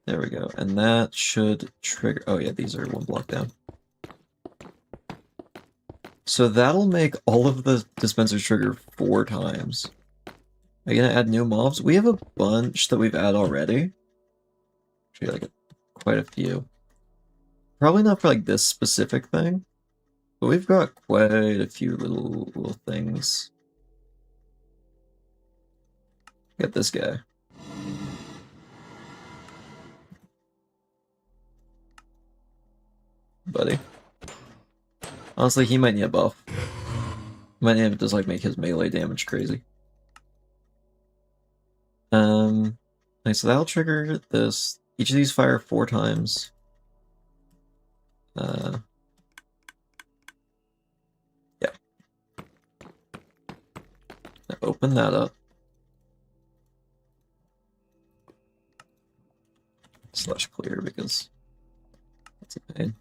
There we go. And that should trigger, oh yeah, these are 1 block down. So that'll make all of the dispensers trigger 4 times. Are you gonna add new mobs? We have a bunch that we've added already. Actually, like quite a few. Probably not for like this specific thing, but we've got quite a few little things. Get this guy. Buddy. Honestly, he might need a buff. Might need to just like make his melee damage crazy. Okay, so that'll trigger this. Each of these fire 4 times. Yeah. Now open that up. Slash clear because that's a pain.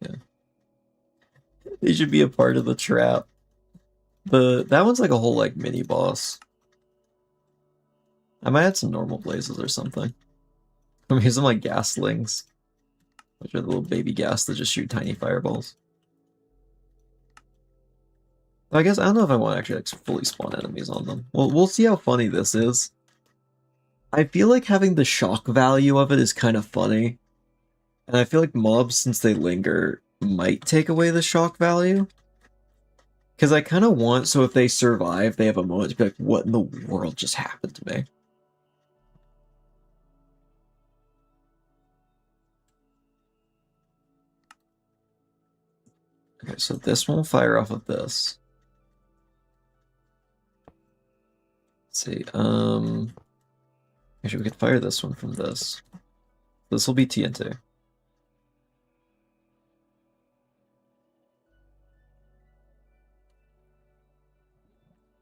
Yeah. They should be a part of the trap. That one's like a whole like mini boss. I might add some normal blazes or something. I mean, some like gaslings, which are the little baby gas that just shoot tiny fireballs. I guess I don't know if I want to actually like fully spawn enemies on them. Well, we'll see how funny this is. I feel like having the shock value of it is kind of funny. And I feel like mobs, since they linger, might take away the shock value. Because I kind of want, so if they survive, they have a moment to be like, what in the world just happened to me? Okay, so this won't fire off of this. Let's see, actually we could fire this one from this. This will be TNT.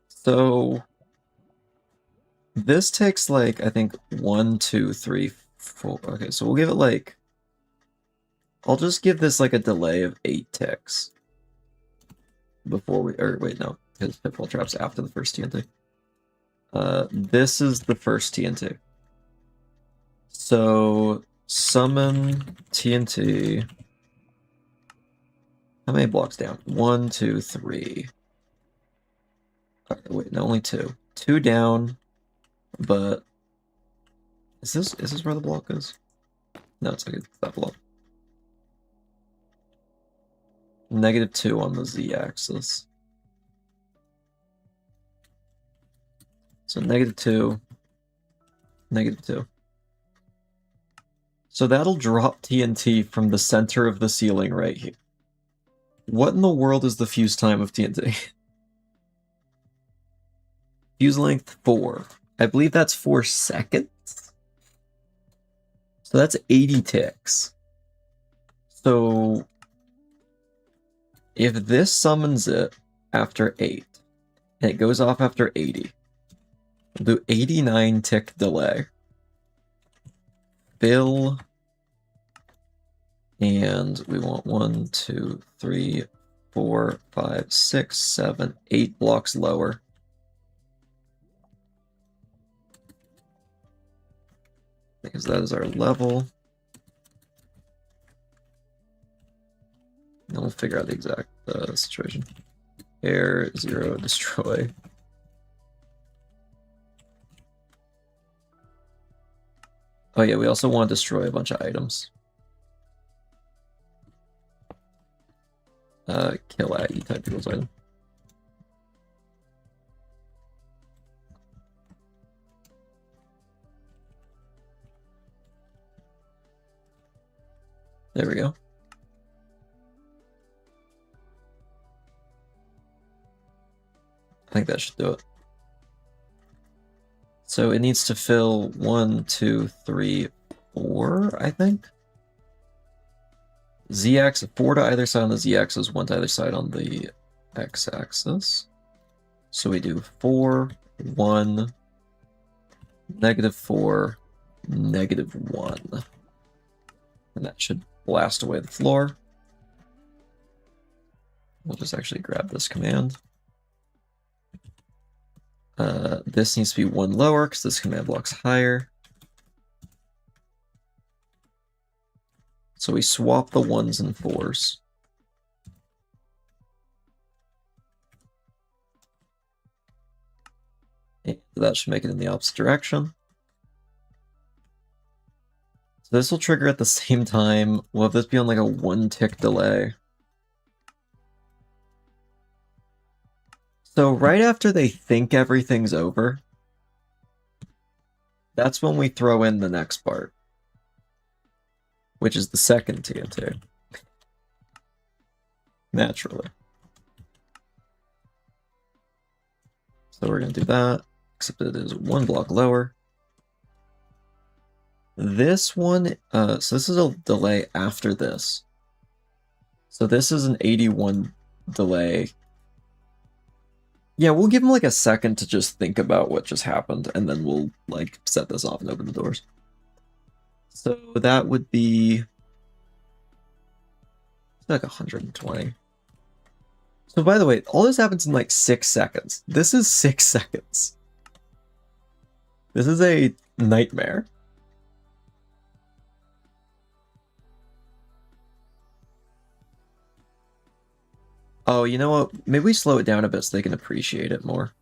So this takes like, I think 1, 2, 3, 4. Okay, so we'll give it like, I'll just give this like a delay of 8 ticks before we, or wait, no, because pitfall traps after the first TNT. This is the first TNT. So summon TNT. How many blocks down? 1, 2, 3. Wait, no, only 2. 2 down, but is this where the block is? No, it's like that block. -2 on the z-axis. So -2, -2. So that'll drop TNT from the center of the ceiling right here. What in the world is the fuse time of TNT? Fuse length 4. I believe that's 4 seconds. So that's 80 ticks. So if this summons it after 8. And it goes off after 80. We'll do 89 tick delay. Fill. And we want 1, 2, 3, 4, 5, 6, 7, 8 blocks lower. Because that is our level. And we'll figure out the exact situation. Air, 0, destroy. Oh yeah, we also want to destroy a bunch of items. Kill at E-type people's item. There we go. I think that should do it. So it needs to fill 1, 2, 3, 4, I think. Z-axis, 4 to either side on the Z-axis, 1 to either side on the X-axis. So we do 4, 1, -4, -1. And that should blast away the floor. We'll just actually grab this command. This needs to be 1 lower because this command block's higher. So we swap the 1s and 4s. And that should make it in the opposite direction. So this will trigger at the same time. We'll have this be on like a 1 tick delay. So right after they think everything's over, that's when we throw in the next part, which is the second TNT. Naturally. So we're going to do that, except it is 1 block lower. This one, so this is a delay after this. So this is an 81 delay. Yeah, we'll give him like a second to just think about what just happened, and then we'll like set this off and open the doors. So that would be like 120. So by the way, all this happens in like 6 seconds. This is 6 seconds. This is a nightmare. Oh, you know what? Maybe we slow it down a bit so they can appreciate it more.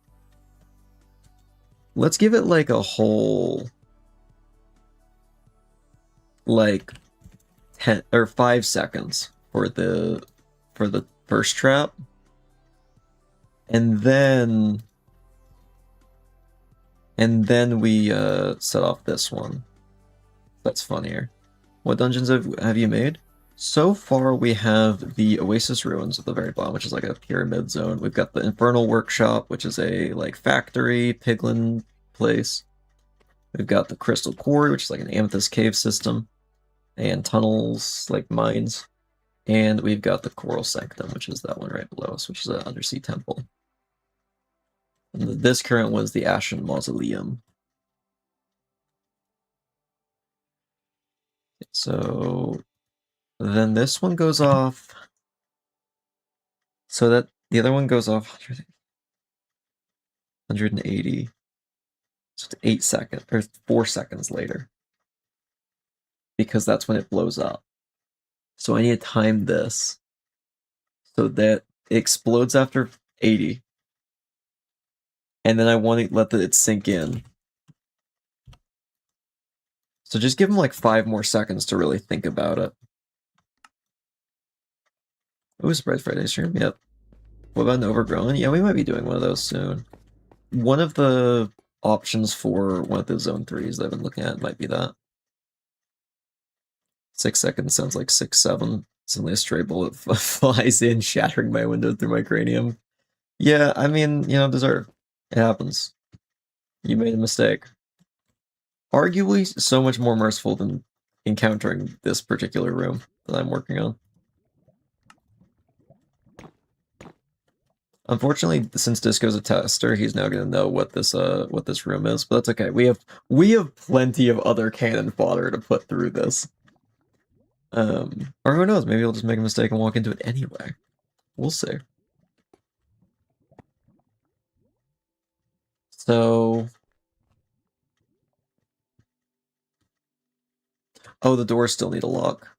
Let's give it like a whole, like 10 or 5 seconds for the first trap, and then we set off this one. That's funnier. What dungeons have you made? So far, we have the Oasis Ruins at the very bottom, which is like a pyramid zone. We've got the Infernal Workshop, which is a like factory piglin place. We've got the Crystal Quarry, which is like an amethyst cave system, and tunnels like mines. And we've got the Coral Sanctum, which is that one right below us, which is an undersea temple. And this current was the Ashen Mausoleum. So then this one goes off. So that the other one goes off 180. So it's 8 seconds or 4 seconds later. Because that's when it blows up. So I need to time this so that it explodes after 80. And then I want to let it sink in. So just give them like 5 more seconds to really think about it. Oh, Surprise Friday stream, yep. What about an Overgrown? Yeah, we might be doing one of those soon. One of the options for one of the Zone 3s that I've been looking at might be that. 6 seconds sounds like 6, 7. Suddenly a stray bullet flies in, shattering my window through my cranium. Yeah, I mean, you know, deserve. It happens. You made a mistake. Arguably so much more merciful than encountering this particular room that I'm working on. Unfortunately, since Disco's a tester, he's now gonna know what this room is, but that's okay. We have plenty of other cannon fodder to put through this. Or who knows, maybe he'll just make a mistake and walk into it anyway. We'll see. So... Oh, the doors still need a lock.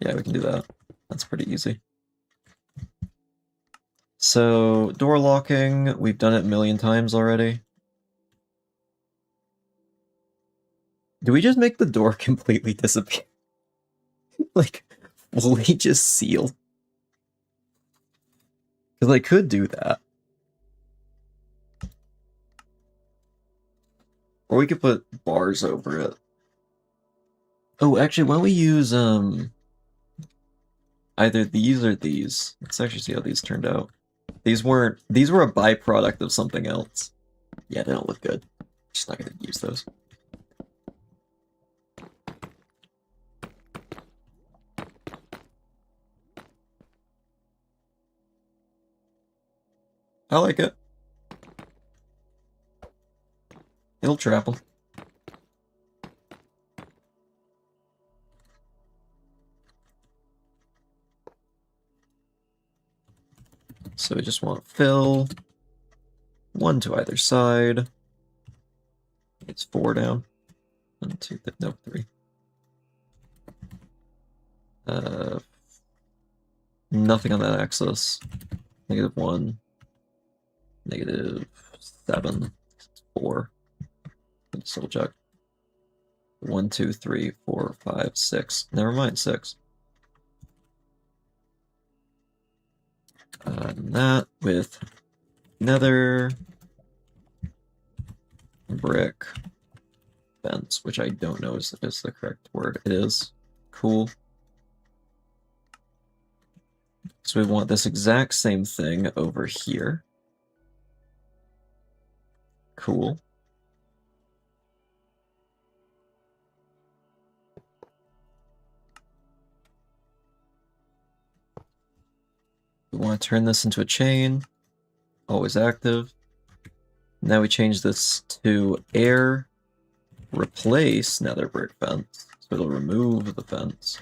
Yeah, we can do that. That's pretty easy. So, door locking, we've done it a million times already. Do we just make the door completely disappear? Like, fully just seal? Because I could do that. Or we could put bars over it. Oh, actually, why don't we use, either these or these? Let's actually see how these turned out. These were a byproduct of something else. Yeah, they don't look good. Just not gonna use those. I like it. It'll trap them. So we just want fill. One to either side. It's 4 down. 1, 2, no, 3. Nothing on that axis. -1. -7. 4. Double check. 1, 2, 3, 4, 5, 6. Never mind, 6. And that with nether, brick, fence, which I don't know is the correct word. It is. Cool. So we want this exact same thing over here. Cool. We want to turn this into a chain. Always active. Now we change this to air, replace nether brick fence. So it'll remove the fence.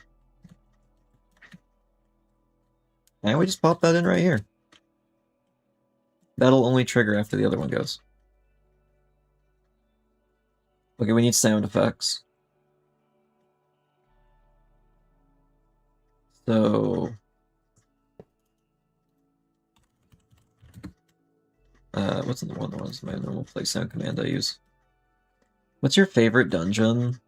And we just pop that in right here. That'll only trigger after the other one goes. Okay, we need sound effects. So... what's the one that was my normal play sound command I use? What's your favorite dungeon?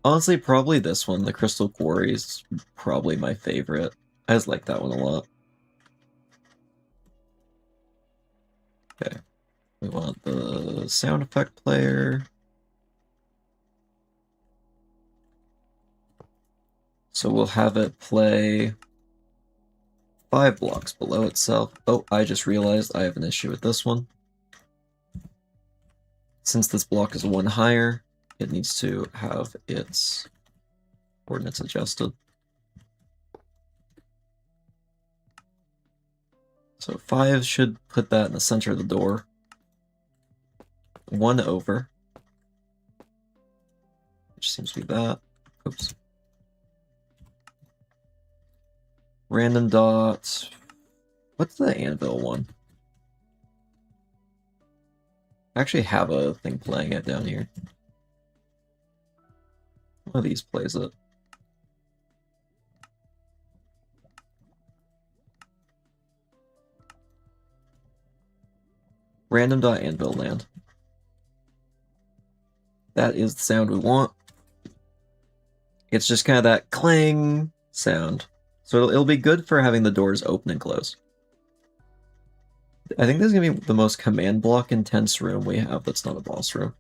Honestly, probably this one. The Crystal Quarry is probably my favorite. I just like that one a lot. Okay. We want the sound effect player. So we'll have it play 5 blocks below itself. Oh, I just realized I have an issue with this one. Since this block is 1 higher, it needs to have its coordinates adjusted. So 5 should put that in the center of the door. 1 over. Which seems to be that. Oops. Random dot. What's the anvil one? I actually have a thing playing it down here. One of these plays it. Random dot anvil land. That is the sound we want. It's just kind of that clang sound. So it'll be good for having the doors open and close. I think this is going to be the most command block intense room we have that's not a boss room.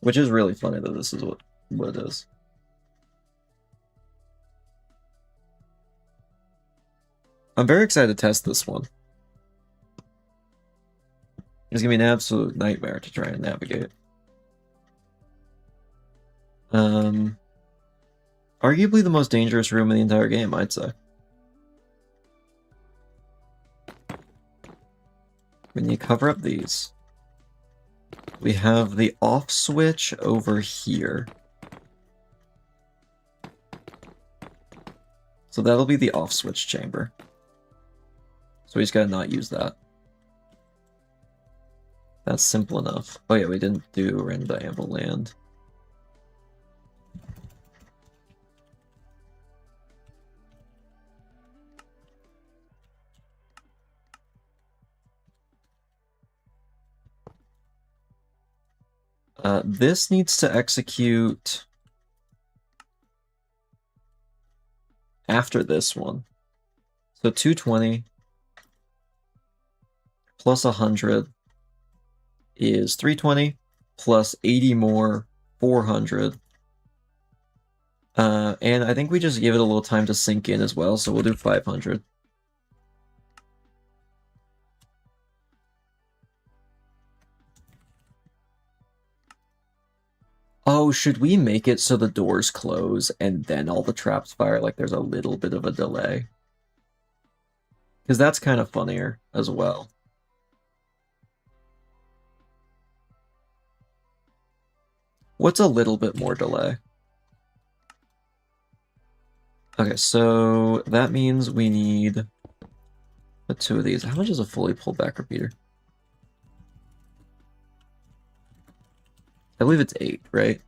Which is really funny that this is what it is. I'm very excited to test this one. It's gonna be an absolute nightmare to try and navigate. Arguably the most dangerous room in the entire game, I'd say. When you cover up these, we have the off switch over here. So that'll be the off switch chamber. So we just gotta not use that. That's simple enough. Oh yeah, we didn't do random diagonal land. This needs to execute after this one. So 220 plus 100 is 320 plus 80 more, 400. And I think we just give it a little time to sink in as well, so we'll do 500. Oh, should we make it so the doors close and then all the traps fire? Like there's a little bit of a delay. Because that's kind of funnier as well. What's a little bit more delay? Okay, so that means we need two of these. How much is a fully pulled back repeater? I believe it's 8, right?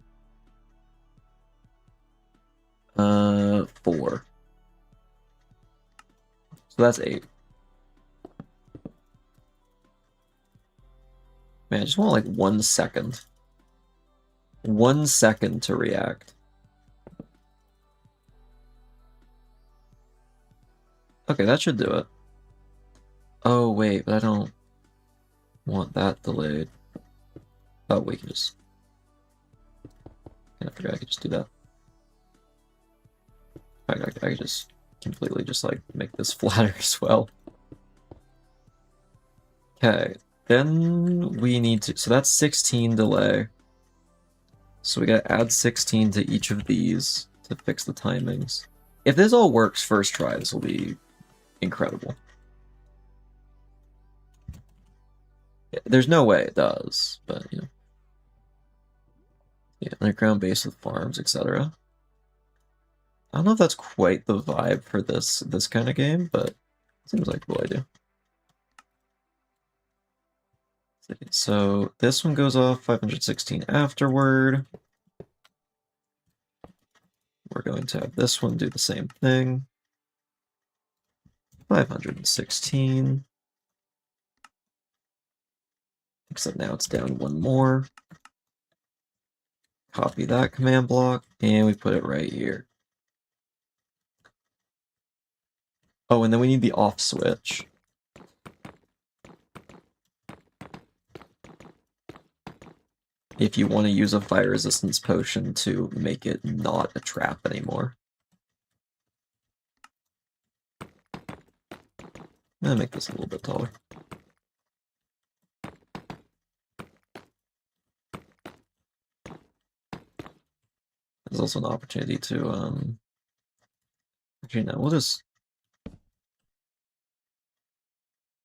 4. So that's 8. Man, I just want like 1 second. 1 second to react. Okay, that should do it. Oh, wait, but I don't want that delayed. Oh, we can just... I forgot I could just do that. I could just completely just like make this flatter as well. Okay, then we need to... So that's 16 delay. So we gotta add 16 to each of these to fix the timings. If this all works first try, this will be incredible. There's no way it does, but you know. Yeah, underground base with farms, etc. I don't know if that's quite the vibe for this kind of game, but it seems like a cool idea. So this one goes off 516 afterward. We're going to have this one do the same thing. 516. Except now it's down 1 more. Copy that command block, and we put it right here. Oh, and then we need the off switch. If you want to use a fire resistance potion to make it not a trap anymore. I'm gonna make this a little bit taller. There's also an opportunity to, actually, no, we'll just...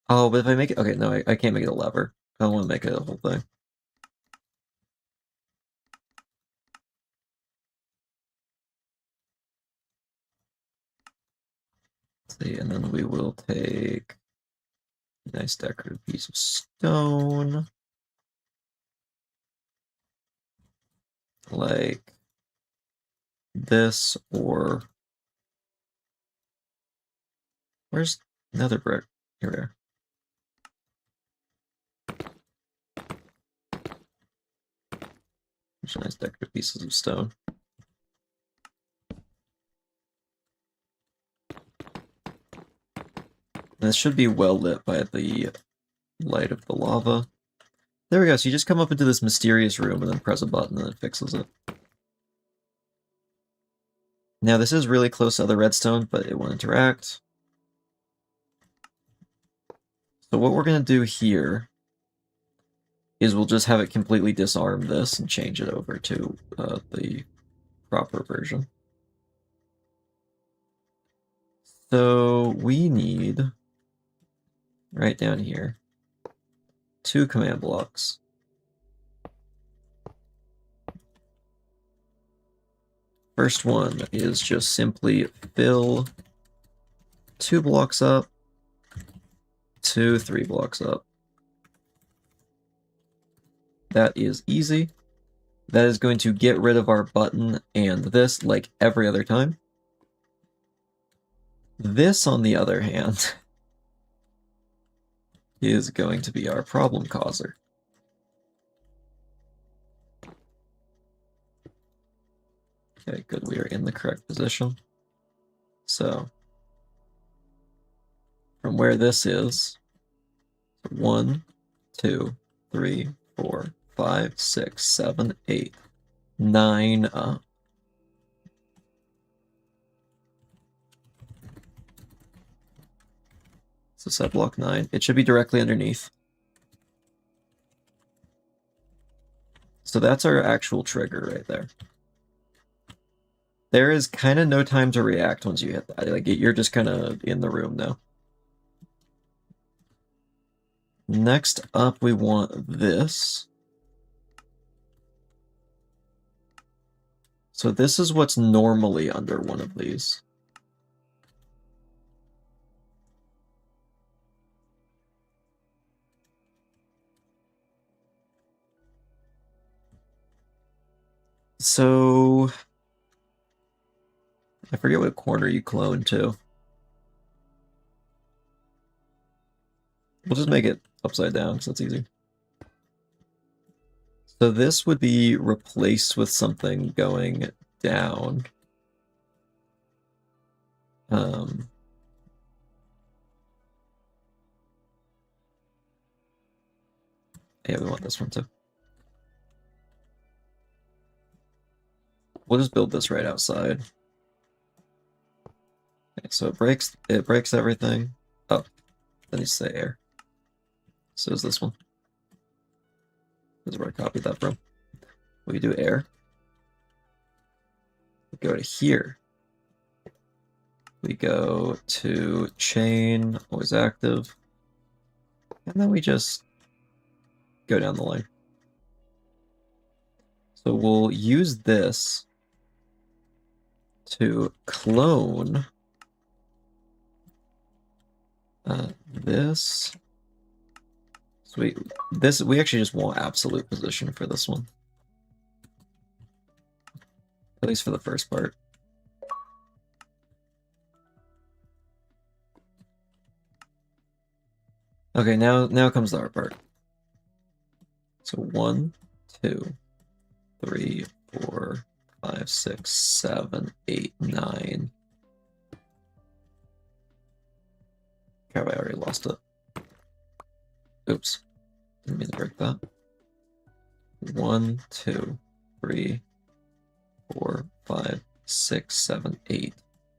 Oh, but if I make it... Okay, no, I can't make it a lever. I don't want to make it a whole thing. Let's see, and then we will take a nice decorative piece of stone. Like this, or... Where's another brick? Here we are. Such nice decorative pieces of stone. And this should be well lit by the light of the lava. There we go, so you just come up into this mysterious room and then press a button and it fixes it. Now this is really close to other redstone, but it won't interact. So what we're going to do here is we'll just have it completely disarm this and change it over to the proper version. So we need, right down here, 2 command blocks. First one is just simply fill 2 blocks up, 2, 3 blocks up. That is easy. That is going to get rid of our button and this like every other time. This, on the other hand, is going to be our problem causer. Okay, good, we are in the correct position. So, from where this is, 1, 2, 3, 4, 5, 6, 7, 8, 9 up. So set block 9. It should be directly underneath. So that's our actual trigger right there. There is kind of no time to react once you hit that. Like, you're just kind of in the room now. Next up, we want this. So this is what's normally under one of these. So I forget what corner you clone to. We'll just make it upside down because that's easy. So this would be replaced with something going down. Yeah, we want this one too. We'll just build this right outside. Okay, so it breaks everything. Oh, that needs to say air. So is this one. This is where I copied that from. We do air. We go to here. We go to chain, always active. And then we just go down the line. So we'll use this to clone this. So we actually just want absolute position for this one. At least for the first part. Okay, now comes the hard part. So 1, 2, 3, 4, 5, 6, 7, 8, 9. Crap, I already lost it. Oops. Didn't mean to break that. 1, 2, 3, 4, 5, 6, 7, 8,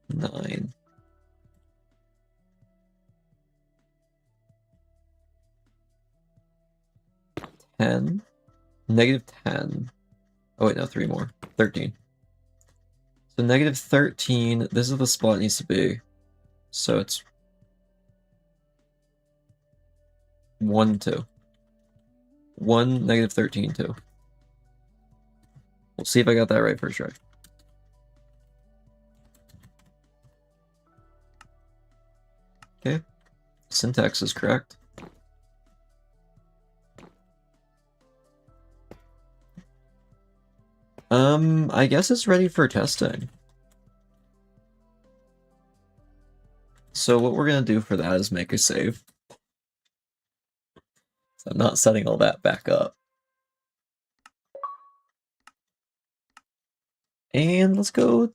9. -10. Oh wait, no, 3 more. 13. So -13, this is the spot it needs to be. So it's 1, 2. 1, -13, 2. We'll see if I got that right first try. Okay. Syntax is correct. I guess it's ready for testing. So what we're gonna do for that is make a save. So I'm not setting all that back up. And let's go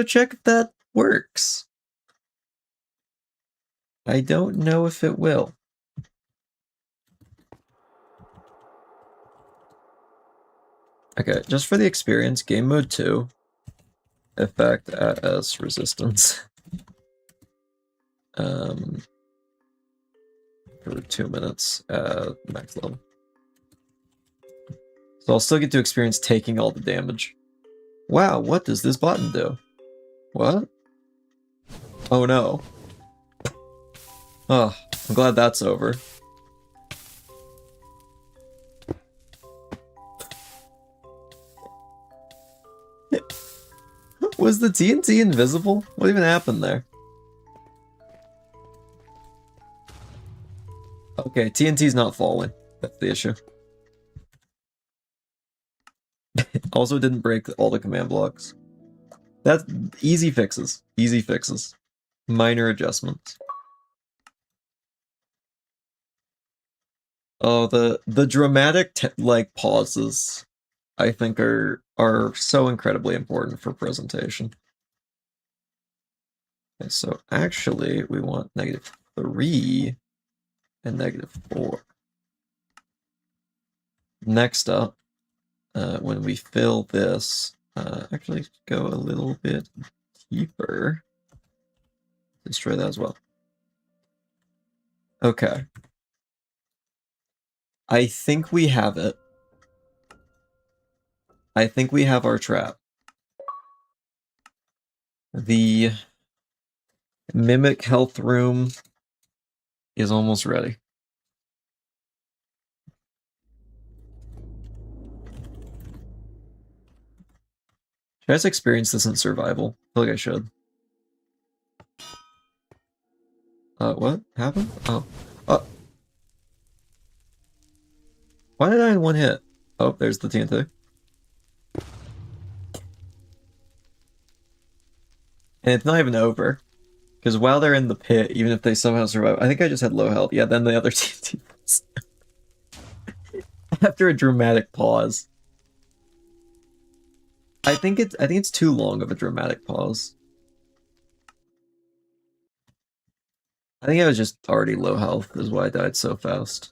check if that works. I don't know if it will. Okay, just for the experience, game mode 2, effect as resistance. For 2 minutes at max level. So I'll still get to experience taking all the damage. Wow, what does this button do? What? Oh no. Oh, I'm glad that's over. Was the TNT invisible? What even happened there? Okay, TNT's not falling. That's the issue. Also didn't break all the command blocks. That's easy fixes. Easy fixes. Minor adjustments. Oh, the dramatic like pauses, I think are so incredibly important for presentation. Okay, so actually we want -3 and -4. Next up, when we fill this, actually go a little bit deeper. Destroy that as well. Okay. I think we have it. I think we have our trap. The Mimic Health Room is almost ready. Should I just experience this in survival? I feel like I should. What happened? Oh. Why did I in one hit? Oh, there's the TNT. And it's not even over. Because while they're in the pit, even if they somehow survive, I think I just had low health. Yeah, then the other TNT. After a dramatic pause. I think it's too long of a dramatic pause. I think I was just already low health is why I died so fast.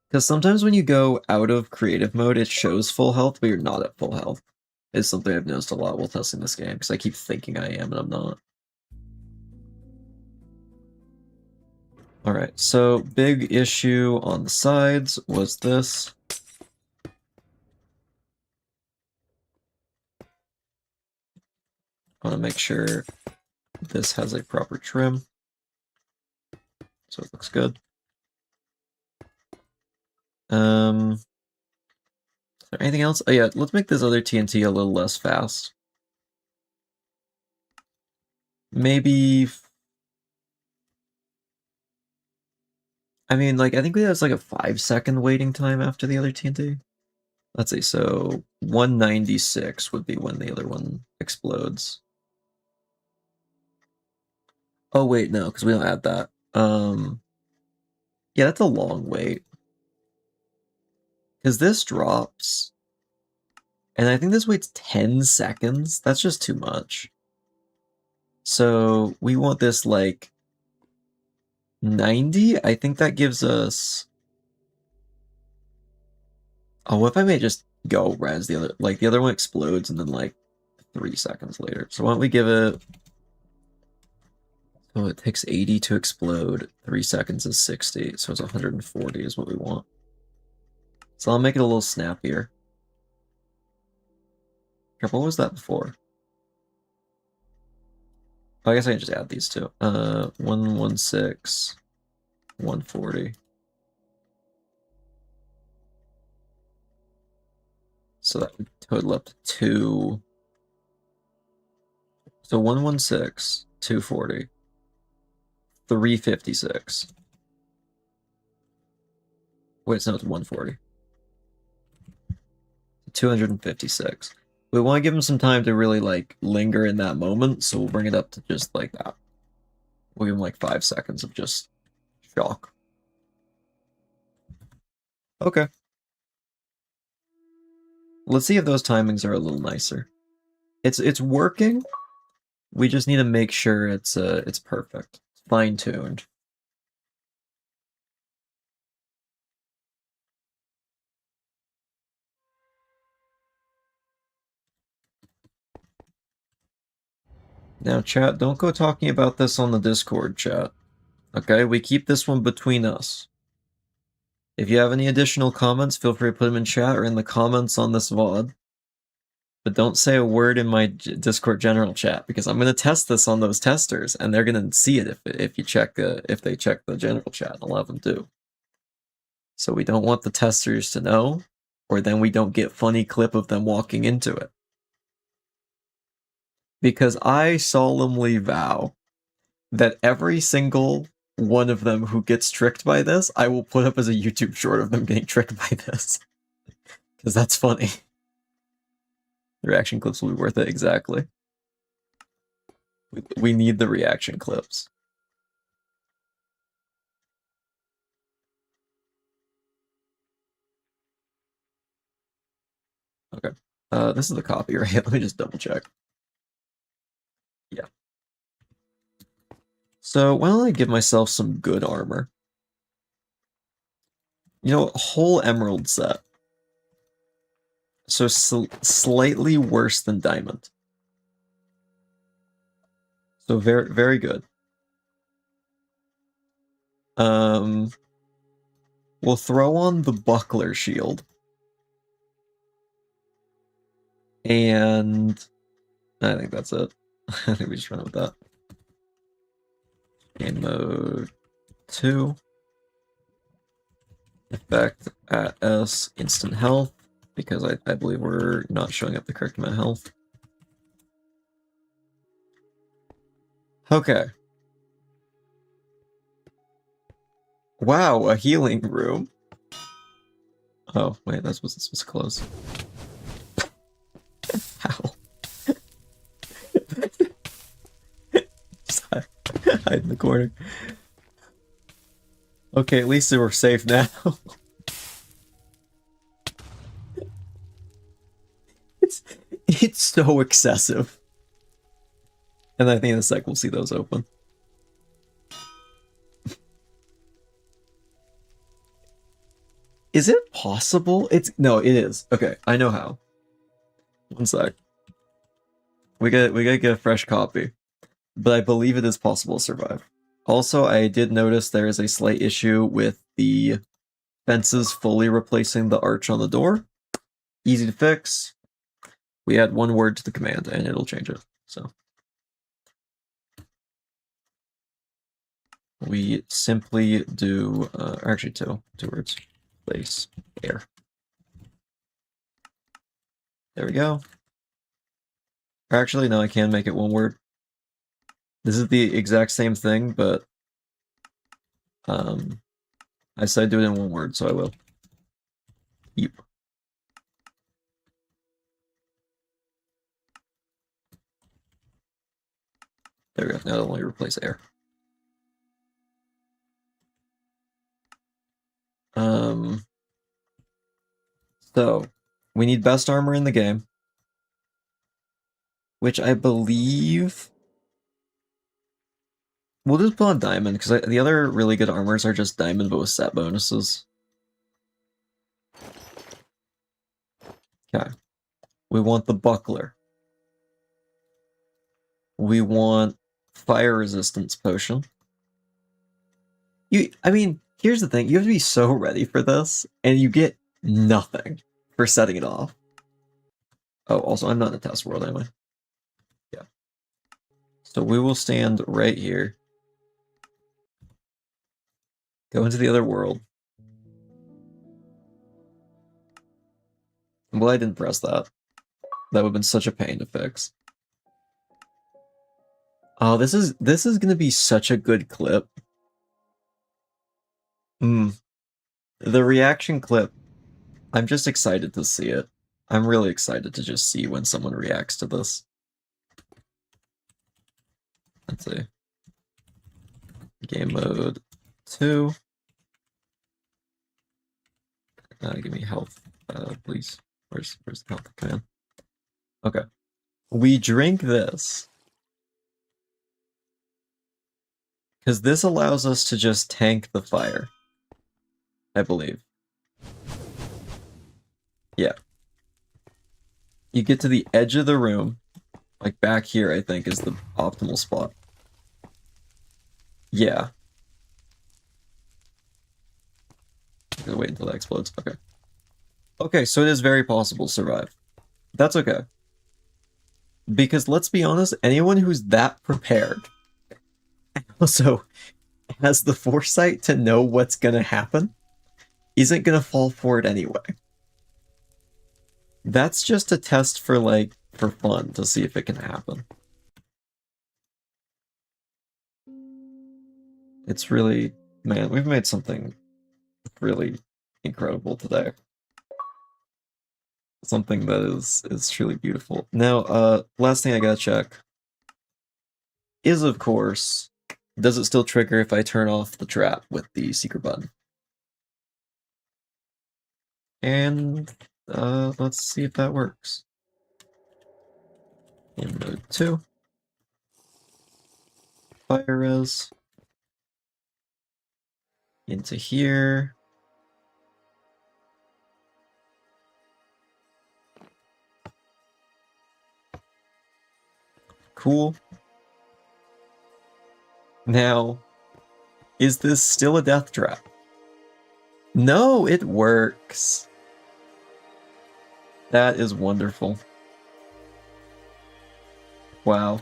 Because sometimes when you go out of creative mode, it shows full health, but you're not at full health. It's something I've noticed a lot while testing this game, because I keep thinking I am, and I'm not. Alright, so big issue on the sides was this. I want to make sure this has a proper trim, so it looks good. Is there anything else? Oh yeah, let's make this other TNT a little less fast. Maybe... I mean, like, I think we have like a 5-second waiting time after the other TNT. Let's see, so 196 would be when the other one explodes. Oh wait, no, because we don't add that. Yeah, that's a long wait. Because this drops. And I think this waits 10 seconds. That's just too much. So we want this like 90. I think that gives us... Oh, what if I may just go right as the other... Like, the other one explodes and then like 3 seconds later. So why don't we give it... Oh, it takes 80 to explode. 3 seconds is 60. So it's 140 is what we want. So I'll make it a little snappier. What was that before? Oh, I guess I can just add these two. 116, 140. So that would total up to 2. So 116, 240, 356. Wait, no, it's 140. 256. We want to give him some time to really, like, linger in that moment, so we'll bring it up to just like that. We'll give him, like, 5 seconds of just shock. Okay. Let's see if those timings are a little nicer. It's working. We just need to make sure it's perfect. Fine-tuned. Now, chat, don't go talking about this on the Discord, chat. Okay, we keep this one between us. If you have any additional comments, feel free to put them in chat or in the comments on this VOD. But don't say a word in my Discord general chat, because I'm going to test this on those testers, and they're going to see it if they check the general chat, and a lot of them do. So we don't want the testers to know, or then we don't get funny clip of them walking into it. Because I solemnly vow that every single one of them who gets tricked by this, I will put up as a YouTube short of them getting tricked by this. Because that's funny. The reaction clips will be worth it, exactly. We need the reaction clips. Okay. This is the copy, right? Let me just double check. Yeah. So why don't I give myself some good armor? You know, whole emerald set. So slightly worse than diamond. So very, very good. We'll throw on the buckler shield. And I think that's it. I think we just run with that. Game mode 2. Effect at S, instant health, because I believe we're not showing up the correct amount of health. Okay. Wow, a healing room. Oh, wait, this was close. How? Just hide in the corner. Okay, at least we're safe now. It's so excessive. And I think in a sec we'll see those open. Is it possible? No, it is. Okay, I know how. One sec. We gotta get a fresh copy. But I believe it is possible to survive. Also, I did notice there is a slight issue with the fences fully replacing the arch on the door. Easy to fix. We add one word to the command and it'll change it. So we simply do, actually two words. Place air. There we go. Actually, no, I can make it one word. This is the exact same thing, but I said do it in one word, so I will. Yep. There we go. Now it'll only replace air. So we need best armor in the game, which I believe we'll just put on diamond, because the other really good armors are just diamond, but with set bonuses. Okay. We want the buckler. We want fire resistance potion. I mean, here's the thing. You have to be so ready for this, and you get nothing for setting it off. Oh, also, I'm not in a test world, am I? Yeah. So we will stand right here. Go into the other world. I'm glad I didn't press that. That would have been such a pain to fix. Oh, this is gonna be such a good clip. The reaction clip. I'm just excited to see it. I'm really excited to just see when someone reacts to this. Let's see. Game mode 2. Give me health, please. Where's the health command? Okay. We drink this. Because this allows us to just tank the fire. I believe. Yeah. You get to the edge of the room. Like back here, I think, is the optimal spot. Yeah. Gotta wait until that explodes. Okay. Okay, so it is very possible to survive. That's okay. Because let's be honest, anyone who's that prepared also has the foresight to know what's gonna happen isn't gonna fall for it anyway. That's just a test for, like, for fun, to see if it can happen. It's really... Man, we've made something really incredible today. Something that is truly beautiful. Now, last thing I gotta check is, of course, does it still trigger if I turn off the trap with the secret button? And let's see if that works. In mode 2. Fire res. Into here. Cool. Now, is this still a death trap? No, it works. That is wonderful. Wow.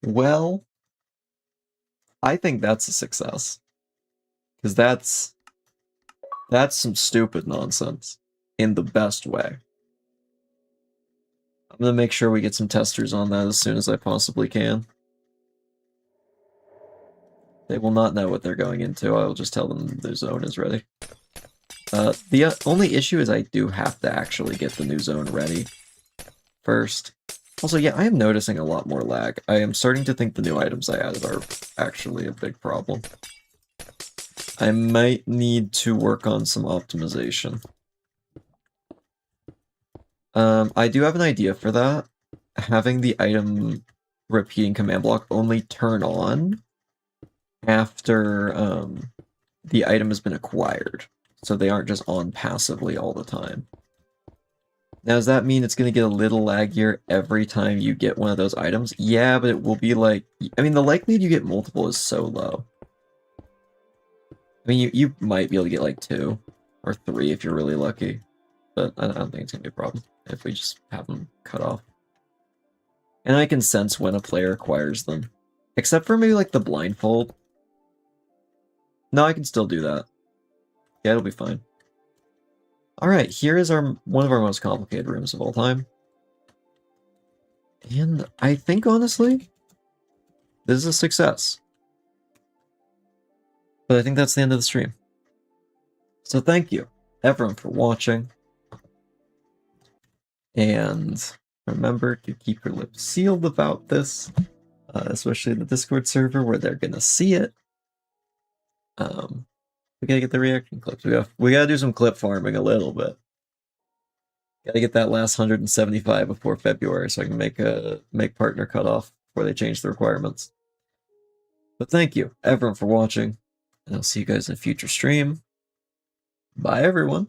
Well, I think that's a success. Because that's some stupid nonsense in the best way. I'm gonna make sure we get some testers on that as soon as I possibly can. They will not know what they're going into. I'll just tell them their zone is ready. The only issue is I do have to actually get the new zone ready first. Also, yeah, I am noticing a lot more lag. I am starting to think the new items I added are actually a big problem. I might need to work on some optimization. I do have an idea for that. Having the item repeating command block only turn on after the item has been acquired, so they aren't just on passively all the time. Now, does that mean it's going to get a little laggier every time you get one of those items? Yeah, but it will be like... I mean, the likelihood you get multiple is so low. I mean, you might be able to get like 2 or 3 if you're really lucky, but I don't think it's going to be a problem if we just have them cut off. And I can sense when a player acquires them. Except for maybe like the blindfold. No, I can still do that. Yeah, it'll be fine. Alright, here is one of our most complicated rooms of all time. And I think, honestly, this is a success. But I think that's the end of the stream. So thank you, everyone, for watching. And remember to keep your lips sealed about this, especially the Discord server where they're gonna see it. We gotta get the reaction clips. We gotta do some clip farming a little bit. Gotta get that last 175 before February so I can make partner cutoff before they change the requirements. But thank you, everyone, for watching, and I'll see you guys in a future stream. Bye, everyone.